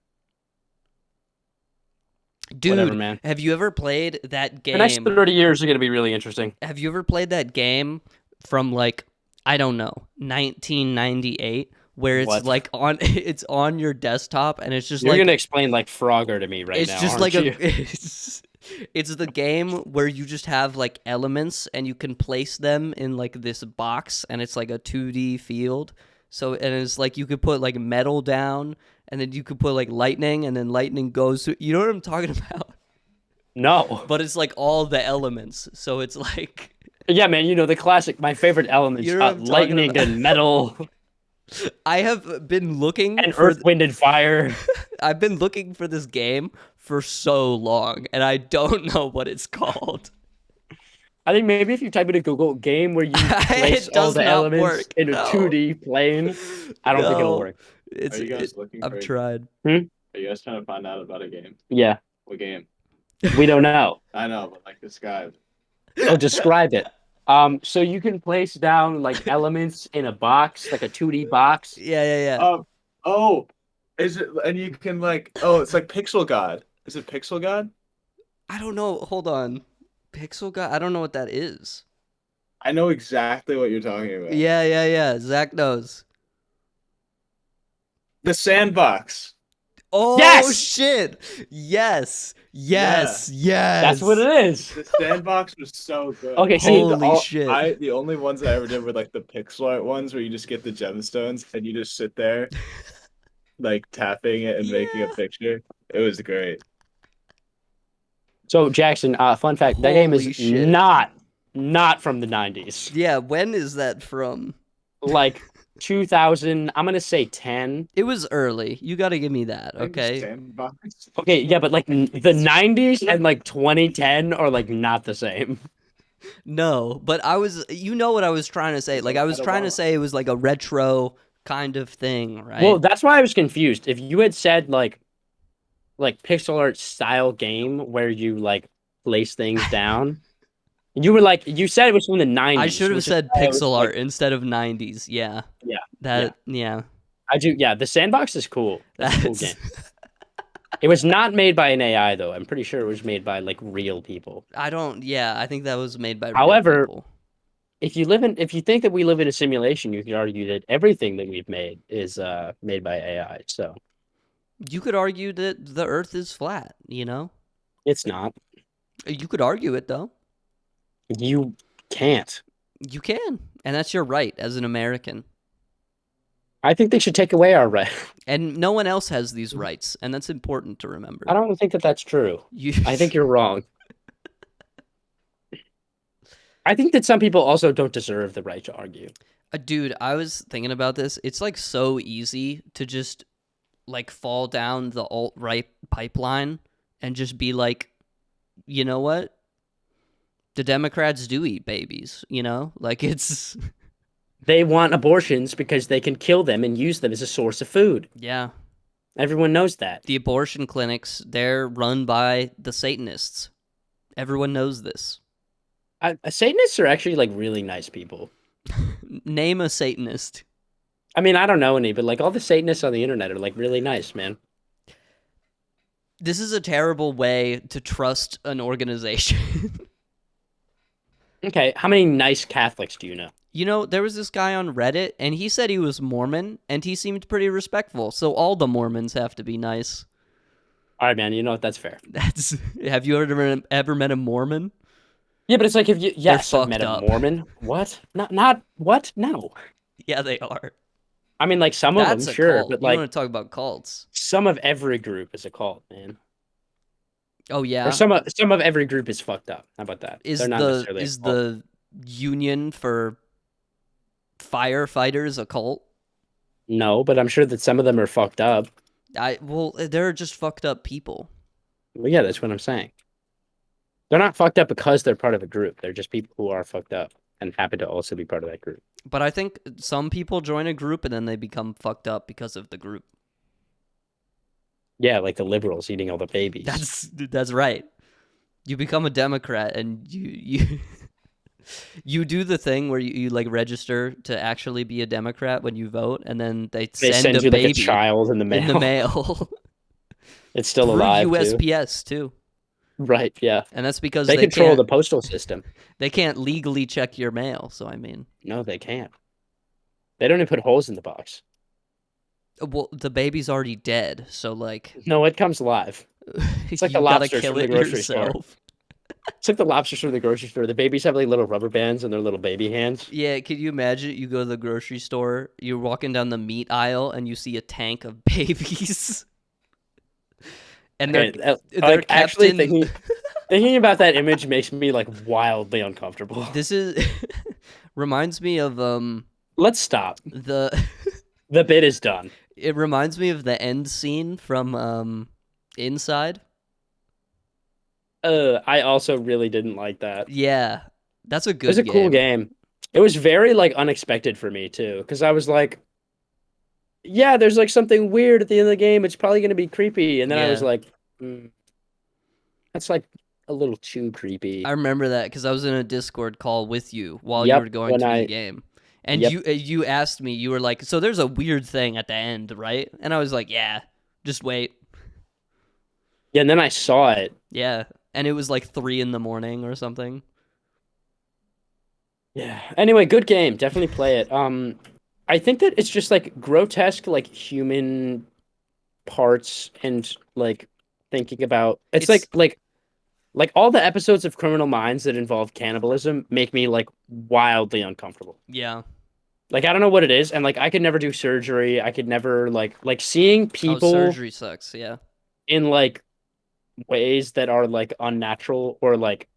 whatever, dude. man. Have you ever played that The next game? 30 years are gonna be really interesting. Have you ever played that game from like I don't know 1998, where it's What? like on it's on your desktop, and it's just You're like gonna explain like Frogger to me right it's now, just aren't like you? it's the game where you just have like elements and you can place them in like this box, and it's like a 2D field. So and it's like you could put like metal down, and then you could put like lightning, and then lightning goes through. You know what I'm talking about? No. But it's like all the elements. So it's like Yeah, man. You know the classic. My favorite elements: You know what I'm talking lightning about? and metal I have been looking and for earth, wind, and fire. I've been looking for this game for so long, and I don't know what it's called. I think maybe if you type into Google game where you place It all does the not elements work. in a No. 2D plane, I don't think it'll No. work. It's Are you guys looking for I've a tried. Are you guys trying to find out about a game? Yeah, What game? we don't know. I know, but like this guy. Oh, describe it. So you can place down like elements in a box, like a 2D box. Yeah. Oh, is it? And you can like, oh, it's like Pixel God. Is it Pixel God? I don't know. Hold on. Pixel guy. I don't know what that is. I know exactly what you're talking about. Yeah. Zach knows. The Sandbox. Oh Yes! shit! Yes. That's what it is. The Sandbox was so good. Okay, see, Holy shit. The only ones I ever did were like the pixel art ones where you just get the gemstones and you just sit there like tapping it and making a Yeah. picture. It was great. So Jackson, fun fact, that game Holy is shit. not from the 90s. Yeah. When is that from? Like 2000, I'm gonna say 10. It was early. You got to give me that. I think the Okay. Sandbox. Okay, yeah, but like the 90s and like 2010 are like not the same. No, but you know what I was trying to say. Like I was trying to say it was like a retro kind of thing, right? Well, that's why I was confused. If you had said like pixel art style game where you like place things down, you were like you said it was from the 90s. I should have which is said why I was pixel like, art instead of 90s. Yeah. Yeah. Yeah. I do. Yeah, the Sandbox is cool. That's a cool That's game. It was not made by an AI though. I'm pretty sure it was made by like real people. I think that was made by real However, people. if you think that we live in a simulation, you could argue that everything that we've made is made by AI. So You could argue that the earth is flat, you know? it's not. You could argue it though. You can't. You can, and that's your right as an American. I think they should take away our right. And no one else has these rights, and that's important to remember. I don't think that that's true. I think you're wrong. I think that some people also don't deserve the right to argue. Dude, I was thinking about this. It's like so easy to just like fall down the alt-right pipeline and just be like, you know what? The Democrats do eat babies, you know? Like it's They want abortions because they can kill them and use them as a source of food. yeah. Everyone knows that. The abortion clinics, they're run by the Satanists. Everyone knows this. Satanists are actually like really nice people. Name a Satanist. I mean, I don't know any, but like all the Satanists on the internet are like really nice, man. This is a terrible way to trust an organization. Okay, how many nice Catholics do you know? You know, there was this guy on Reddit, and he said he was Mormon, and he seemed pretty respectful. So all the Mormons have to be nice. All right, man. You know what? That's fair. That's. Have you ever met a Mormon? Yeah, but it's like if you, They're yes, I've met fucked a up. Mormon. What? Not what? No. Yeah, they are. I mean, like some of them, That's a sure, cult. but You like want to talk about cults? some of every group is a cult, man. Oh Or yeah, some of every group is fucked up. How about that? They're is not the necessarily a is cult. the Union for Firefighters a cult? No, but I'm sure that some of them are fucked up. Well, they're just fucked up people. Well, yeah, that's what I'm saying. They're not fucked up because they're part of a group. They're just people who are fucked up and happen to also be part of that group. But I think some people join a group and then they become fucked up because of the group. Yeah, like the liberals eating all the babies. That's right. You become a Democrat and you you do the thing where you like register to actually be a Democrat when you vote, and then they They send a send you like a baby child in the in the mail. mail It's still through alive too. USPS too. Right, yeah. And that's because They they control can't the postal system. they can't legally check your mail. So I mean, No, they can't. They don't even put holes in the box. well, the baby's already dead, so like No, it comes live. It's like the you gotta lobsters kill from the it grocery store. yourself. It's like the lobsters from the grocery store. The babies have like little rubber bands in their little baby hands. Yeah, could you imagine you go to the grocery store, you're walking down the meat aisle and you see a tank of babies and Okay, they're like kept actually in thinking about that image makes me like wildly uncomfortable. this is reminds me of Let's stop. the The bit is done. it reminds me of the end scene from Inside. I also really didn't like that. Yeah. That's a It was good a cool game. game. It was very like unexpected for me too, because I was like, yeah, there's like something weird at the end of the game. It's probably gonna be creepy, and then I was Yeah. like, that's like a little too I creepy. remember that cuz I was in a Discord call with you while you were Yep. going When through the I game. And yep. you asked me, you were like, "So there's a weird thing at the end, right?" And I was like, "Yeah, just wait." Yeah, and then I saw it. Yeah. And it was like 3 in the morning or something. Yeah. Anyway, good game. Definitely play it. I think that it's just like grotesque, like human parts and like thinking about it's It's like all the episodes of Criminal Minds that involve cannibalism make me like wildly uncomfortable. yeah. Like I don't know what it is, and like I could never do surgery. I could never like seeing Oh, people surgery sucks. Yeah. in like ways that are like unnatural or like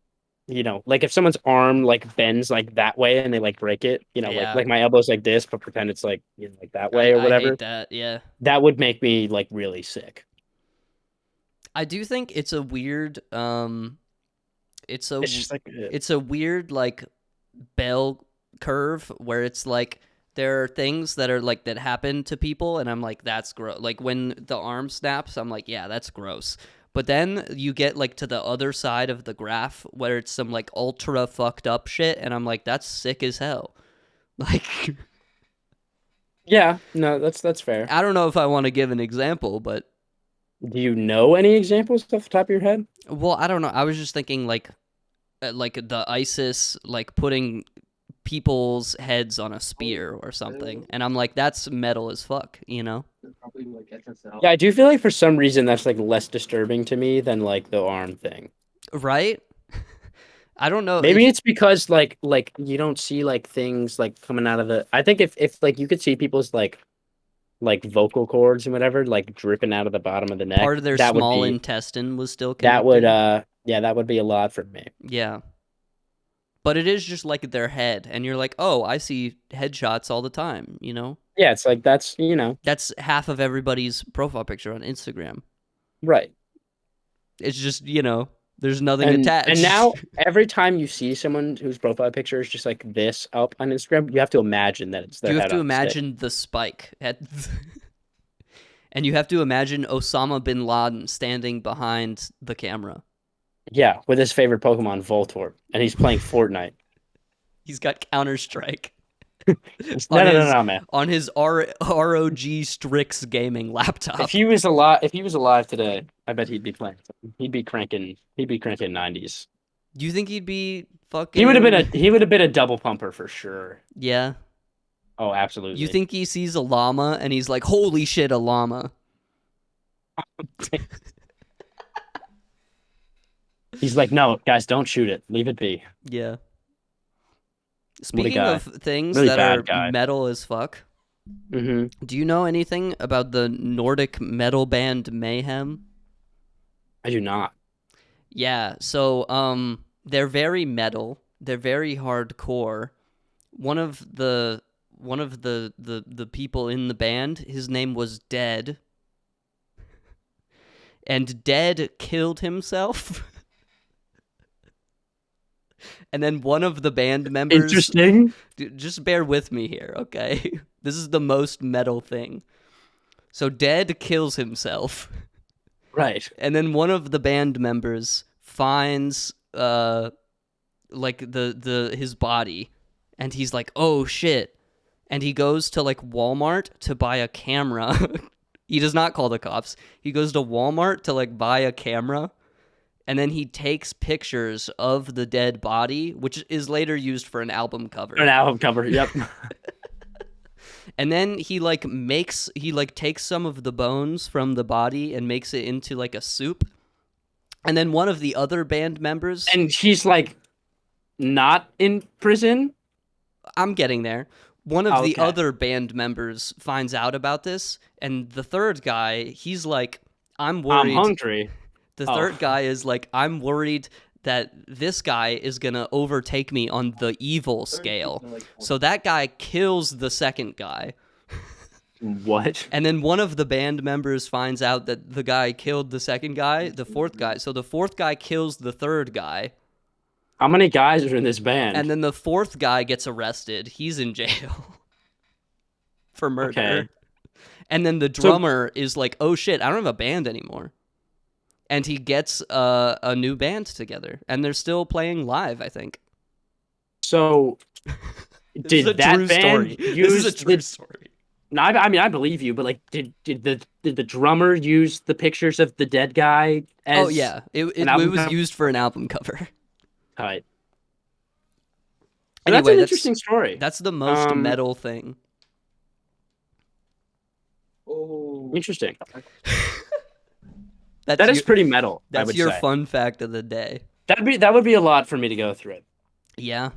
like if someone's arm like bends like that way and they like break it, like Yeah. my elbow's like this, but pretend it's like like that I way or I whatever. hate that. Yeah. That would make me like really sick. I do think it's a weird it's a It's just like it's a weird like bell curve where it's like there are things that are like that happen to people and I'm like that's gross. Like when the arm snaps, I'm like yeah, that's gross. But then you get like to the other side of the graph where it's some like ultra fucked up shit and I'm like that's sick as hell. Like yeah, no, that's fair. I don't know if I want to give an example, but Do you know any examples off the top of your head? well, I don't know. I was just thinking like the ISIS like putting people's heads on a spear or something, and I'm like, that's metal as fuck, you know? Yeah, I do feel like for some reason that's like less disturbing to me than like the arm thing. Right? I don't know Maybe if it's because like you don't see like things like coming out of the I think if like you could see people's like vocal cords and whatever like dripping out of the bottom of the neck, part of their that would small be intestine was still that would connected. yeah, that would be a lot for me. Yeah. But it is just like their head, and you're like, oh, I see headshots all the time, you know? Yeah, it's like that's That's half of everybody's profile picture on Instagram. right. It's just, there's nothing And now attached. every time you see someone whose profile picture is just like this up on Instagram, you have to imagine that it's their You have head to on a stick. imagine the spike and you have to imagine Osama bin Laden standing behind the camera. Yeah, with his favorite Pokemon, Voltorb, and he's playing Fortnite. He's got Counter Strike. on his No, man. ROG Strix gaming laptop. If he was alive today, I bet he'd be playing. He'd be cranking 90s. Do you think he'd be He fucking? would have been a double pumper for sure. Yeah. Oh, You absolutely. think he sees a llama and he's like, "Holy shit, a llama." He's like, no, guys, don't shoot it. Leave it be. Yeah. What a Speaking guy. of things Really that bad are guy. metal as fuck, Hmm. do you know anything about the Nordic metal band Mayhem? I do not. Yeah, so they're very metal. They're very hardcore. One of the people in the band, his name was Dead, and Dead killed himself. And then one of the band members, Interesting. just bear with me here, okay? This is the most metal thing. So Dead kills himself, Right. and then one of the band members finds like the his body, and he's like, "Oh shit." And he goes to like Walmart to buy a camera. He does not call the cops. He goes to Walmart to like buy a camera, and then he takes pictures of the dead body, which is later used for an album An cover. album cover. Yep. And then he takes some of the bones from the body and makes it into like a soup. And then one of the other band members, And he's like not in prison. I'm getting there. One of the Okay. other band members finds out about this, and the third guy, he's like, I'm I'm worried. hungry. The Oh, third guy is like, I'm worried that this guy is going to overtake me on the evil scale. So that guy kills the second guy. what? And then one of the band members finds out that the guy killed the second guy, the fourth guy. So the fourth guy kills the third guy. How many guys are in this band? And then the fourth guy gets arrested. He's in jail for murder. Okay. And then the drummer is like, oh shit, I don't have a band anymore. And he gets a new band together. And they're still playing live, I think. So This is a did that true band story. This use is a true the story. No, I mean I believe you, but like did the drummer use the pictures of the dead guy Oh as yeah, an it album was cover? used for an album cover. Right. So that's Anyway, an interesting story. that's the most metal thing. Interesting. That's That is your, pretty metal, I that's would your say. fun fact of the day. That would be a lot for me to go through. Yeah.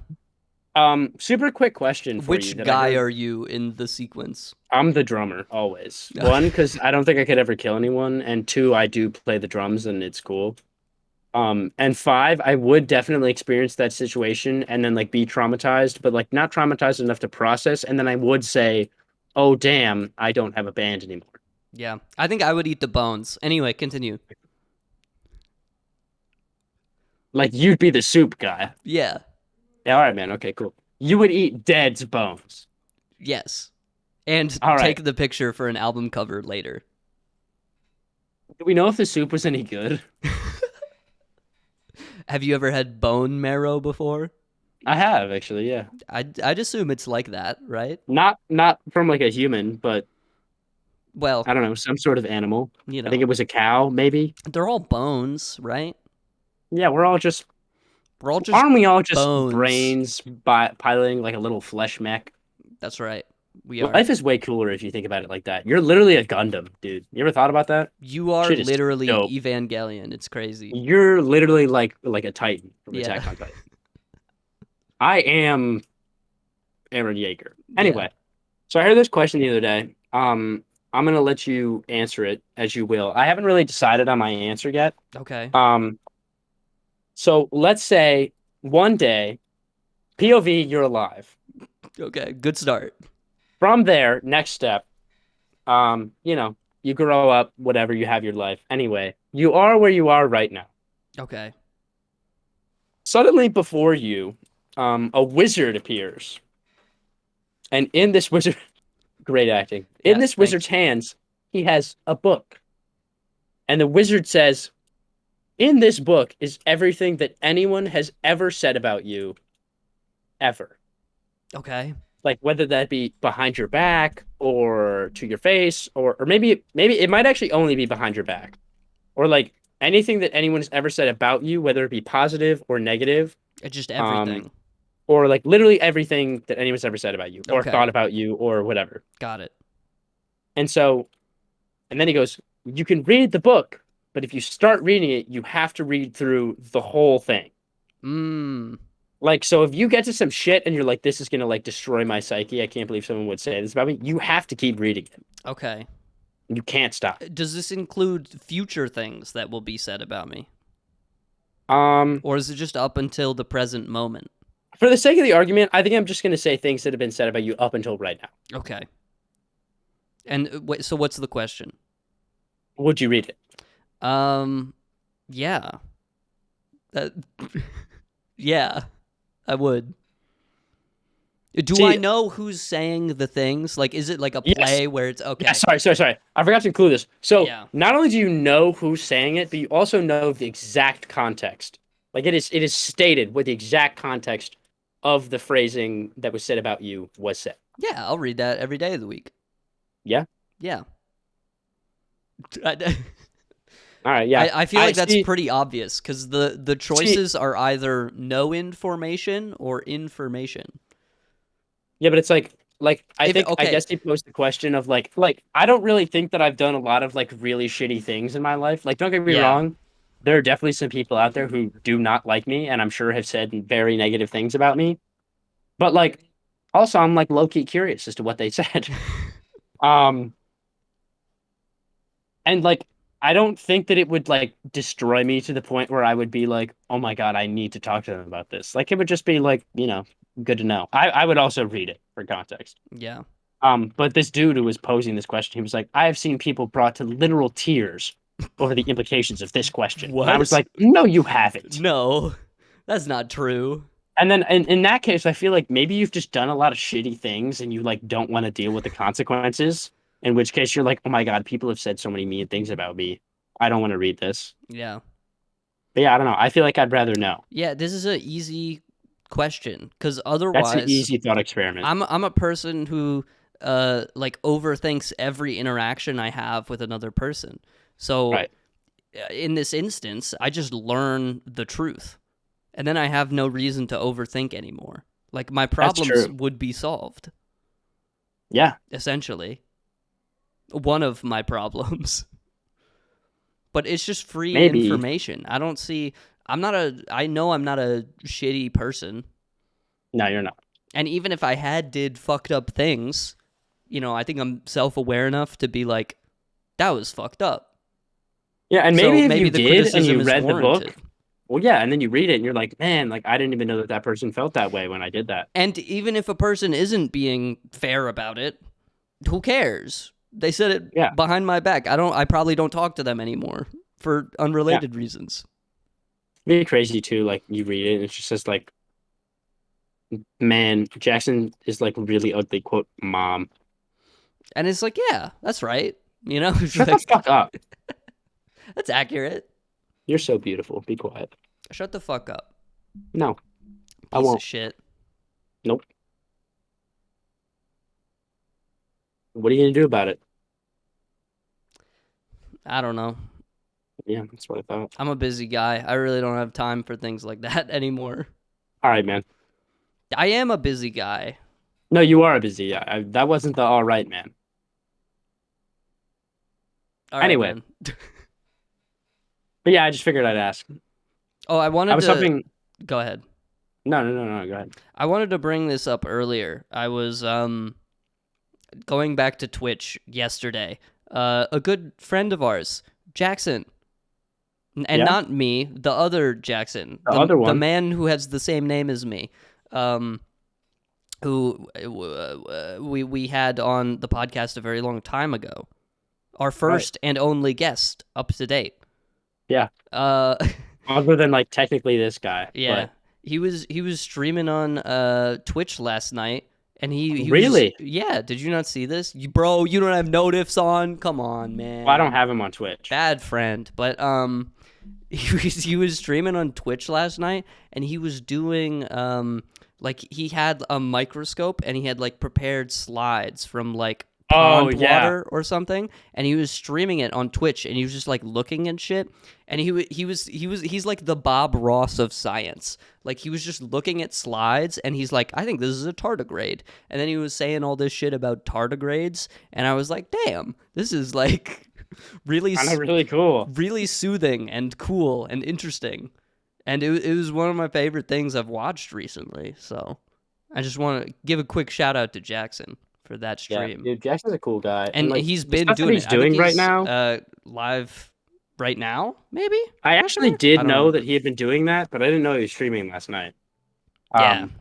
Super quick question for you Which that I guy heard. are you in the sequence? I'm the drummer always. One, because I don't think I could ever kill anyone, and two, I do play the drums and it's cool. And five, I would definitely experience that situation and then like be traumatized, but like not traumatized enough to process, and then I would say, "Oh damn, I don't have a band anymore." Yeah. I think I would eat the bones. Anyway, continue. Like you'd be the soup guy. Yeah. Yeah, all right, man. Okay, cool. You would eat Dead's bones. Yes. And All right. take the picture for an album cover later. Do we know if the soup was any good? Have you ever had bone marrow before? I have actually, yeah. I'd assume it's like that, right? Not from like a human, but Well, I don't know, some sort of animal. you I think know, it was a cow, maybe. they're all bones, right? Yeah, We're all just aren't we all just bones. brains piloting like a little flesh mech? That's right. We are. Life is way cooler if you think about it like that. You're literally a Gundam, dude. You ever thought about that? You are Shit is literally dope. Evangelion. It's crazy. You're literally like a Titan from Yeah. Attack on Titan. I am Aaron Yeager. Anyway, so I heard this question the other day. I'm gonna let you answer it as you will. I haven't really decided on my answer yet. Okay. So let's say one day, POV, you're alive. Okay. Good start. From there, next step, you grow up, whatever, you have your life. Anyway, you are where you are right now. Okay. Suddenly before you, a wizard appears. And in this wizard, great acting. In Yeah, this thanks. wizard's hands, he has a book. And the wizard says, in this book is everything that anyone has ever said about you, ever. Okay. like whether that be behind your back or to your face, or maybe it might actually only be behind your back, or like anything that anyone has ever said about you, whether it be positive or negative, It's just um, everything. or like literally everything that anyone's ever said about you or Okay, thought about you or whatever. got it. And so, and then he goes, you can read the book, but if you start reading it, you have to read through the whole thing. Mm, Like, so if you get to some shit and you're like, this is gonna like destroy my psyche, I can't believe someone would say this about me, you have to keep reading it. okay. You can't stop. Does this include future things that will be said about me? Um, Or is it just up until the present moment? for the sake of the argument, I think I'm just gonna say things that have been said about you up until right now. Okay. And wait, so what's the question? Would you read it? Yeah. That, yeah, I would. Do See, I know who's saying the things? Like, is it like a yes. play where it's okay? Yeah, sorry. I forgot to include this. So Yeah. not only do you know who's saying it, but you also know the exact context. Like it is stated what the exact context of the phrasing that was said about you was said. Yeah, I'll read that every day of the week. Yeah. Yeah. All right. Yeah. I feel like that's see. pretty obvious because the choices are either no information or information. Yeah, but it's like I If think I okay, guess he posed the question of like I don't really think that I've done a lot of like really shitty things in my life. Like don't get me yeah. wrong, there are definitely some people out there who do not like me and I'm sure have said very negative things about me. But like also I'm like low key curious as to what they said. Um and like I don't think that it would like destroy me to the point where I would be like, "Oh my God, I need to talk to them about this." Like it would just be like, good to know. I would also read it for context. Yeah. But this dude who was posing this question, he was like, I have seen people brought to literal tears over the implications of this question. And I was What? like, no, you haven't. No, that's not true. And then in that case, I feel like maybe you've just done a lot of shitty things and you like don't want to deal with the consequences. In which case you're like, oh my God, people have said so many mean things about me. I don't want to read this. Yeah. But yeah, I don't know. I feel like I'd rather know. Yeah, this is an easy question because That's an otherwise easy thought experiment. I'm a person who like overthinks every interaction I have with another person. So Right. in this instance, I just learn the truth. And then I have no reason to overthink anymore. Like my That's problems true. would be solved, Yeah. essentially. One of my problems. But it's just free Maybe. information. I know I'm not a shitty person. No, you're not. And even if I did fucked up things, I think I'm self-aware enough to be like, that was fucked up. Yeah, and So maybe if maybe you the did and criticism you is read the warranted. book, well, yeah, and then you read it and you're like, man, like I didn't even know that that person felt that way when I did that. And even if a person isn't being fair about it, who cares? They said Yeah, it behind my back. I probably don't talk to them anymore for yeah. unrelated reasons. It'd be crazy too. Like you read it and it's just says like, man, Jackson is like really ugly. Quote, mom. And it's like, yeah, that's right. It's Shut the like, fuck up. that's accurate. You're so beautiful. Be quiet. Shut the fuck up. No, I Piece of won't. shit. Nope. What are you gonna do about it? I don't know. Yeah, that's what I thought. I'm a busy guy. I really don't have time for things like that anymore. All right, man. I am a busy guy. No, you are busy. Yeah, that wasn't the all right, man. All right, Anyway, man. but yeah, I just figured I'd ask. Oh, I I wanted was to hoping. go ahead. No. Go ahead. I wanted to bring this up earlier. I was going back to Twitch yesterday. A good friend of ours, Jackson, and Yeah, not me, the other Jackson, the other the one. man who has the same name as me, who we had on the podcast a very long time ago. Our first and only guest up to date. Yeah. Uh, Other than like technically this guy. yeah, But he was streaming on Twitch last night, and he really? yeah. Did you not see this, bro? You don't have notifs on. Come on, man. Well, I don't have him on Twitch. Bad friend, but he was streaming on Twitch last night, and he was doing Like he had a microscope and he had like prepared slides from like Oh pond yeah. water or something, and he was streaming it on Twitch, and he was just like looking at shit, and he's like the Bob Ross of science. Like he was just looking at slides, and he's like, I think this is a tardigrade, and then he was saying all this shit about tardigrades, and I was like, damn, this is like really Kind of really cool. really soothing and cool and interesting. And it was one of my favorite things I've watched recently. So I just want to give a quick shout out to Jackson for that Yeah, stream. dude, Jackson's a cool guy, and And like he's the been stuff that doing he's it. I think doing right he's now. live right now, maybe? I Question actually mark? did I don't know know. that he had been doing that, but I didn't know he was streaming last night. Yeah, Um,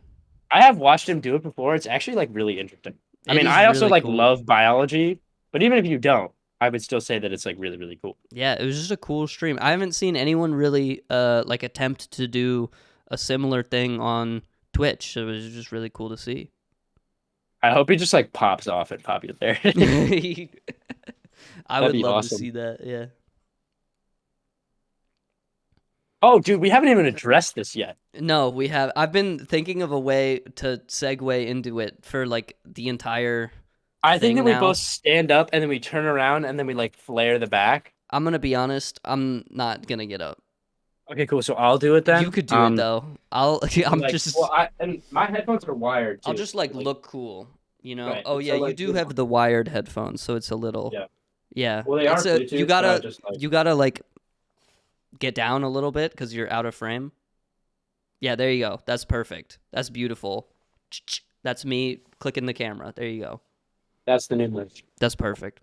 I have watched him do it before. It's actually like really interesting. I it mean, is I also really like cool. love biology, but even if you don't, I would still say that it's like really, really cool. Yeah, it was just a cool stream. I haven't seen anyone really like attempt to do a similar thing on Twitch. So it was just really cool to see. I hope he just like pops off at popularity. I That'd would be love to awesome. see that. Yeah. Oh, dude, we haven't even addressed this yet. No, we have. I've been thinking of a way to segue into it for like the entire I think thing that we now. both stand up and then we turn around and then we like flare the back. I'm gonna be honest. I'm not gonna get up. Okay, cool. So I'll do it then. You could do it though. I'll. And, I'm like, well, just. and my headphones are wired I'll too. just like look cool. You know. Right. Oh And yeah, so you like, do have the wired headphones, so it's a little. yeah. Yeah. Well, they are It's a. Bluetooth, You but I gotta. just like You gotta like get down a little bit because you're out of frame. Yeah. There you go. That's perfect. That's beautiful. That's me clicking the camera. There you go. that's the new one. That's perfect.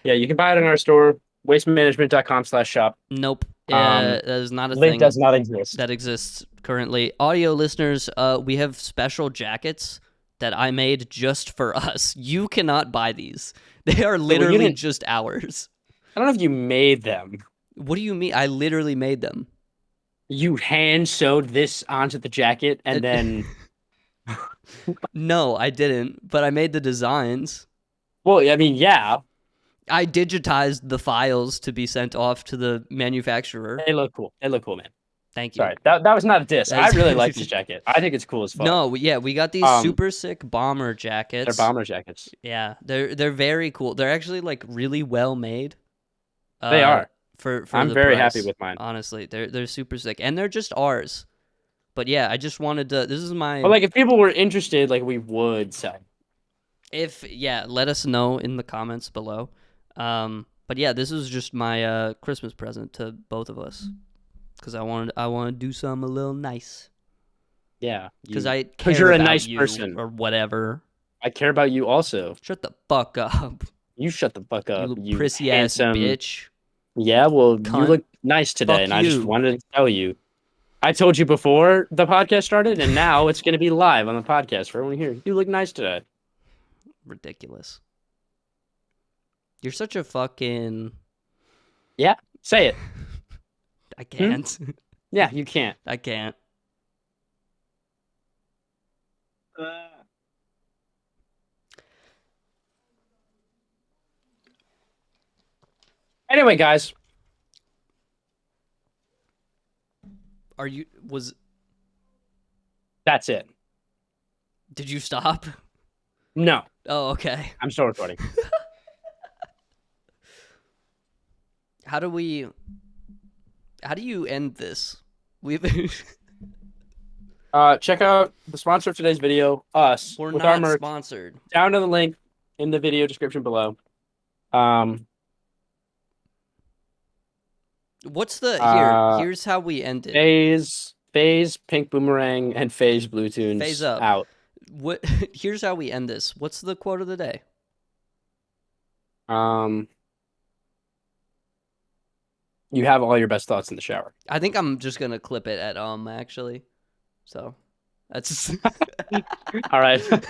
Yeah, you can buy it in our store, wastemanagement.com/shop. Nope. Um, That is not a link thing does not exist. that exists currently. Audio listeners, we have special jackets that I made just for us. You cannot buy these. They are you literally didn't- just ours. I don't know if you made them. What do you mean? I literally made them. You hand sewed this onto the jacket and then No, I didn't, but I made the designs. well, I mean, yeah, I digitized the files to be sent off to the manufacturer. they look cool. They look cool, man. Thank you. Sorry, that was not a diss. I That's- really like this jacket. I think it's cool as fuck. No, yeah, we got these Um, super sick bomber They're jackets. bomber jackets. Yeah, they're very cool. They're actually like really well made. They are. For I'm the very price, happy with mine. Honestly, they're super sick, and they're just ours. But yeah, I just wanted to. This is my. But like, if people were interested, like, we would sell. If yeah, let us know in the comments below. But yeah, this was just my Christmas present to both of us, because I want to do something a little nice. Yeah, Because you- I care you're a about nice you person. or whatever. I care about you also. Shut the fuck up, You shut the fuck you up, little you prissy ass handsome. bitch. Yeah, well, Cunt. you look nice today, Fuck and I just you. wanted to tell you. I told you before the podcast started, and now it's going to be live on the podcast for everyone here. You look nice today. Ridiculous. You're such a fucking. Say it. I can't. Yeah, you can't. I can't. Anyway, guys, Are you that's it. Did you stop? No, Oh, okay. I'm still recording. How do you end this? We've Check out the sponsor of today's video, us, we're with our not merch. sponsored. Down to the link in the video description below. What's the Uh, here's how we end it. Phase, Pink Boomerang, and Phase Blue Tunes Phase up. out. What here's how we end this. What's the quote of the day? You have all your best thoughts in the shower. I think I'm just gonna clip it at actually. So that's All right.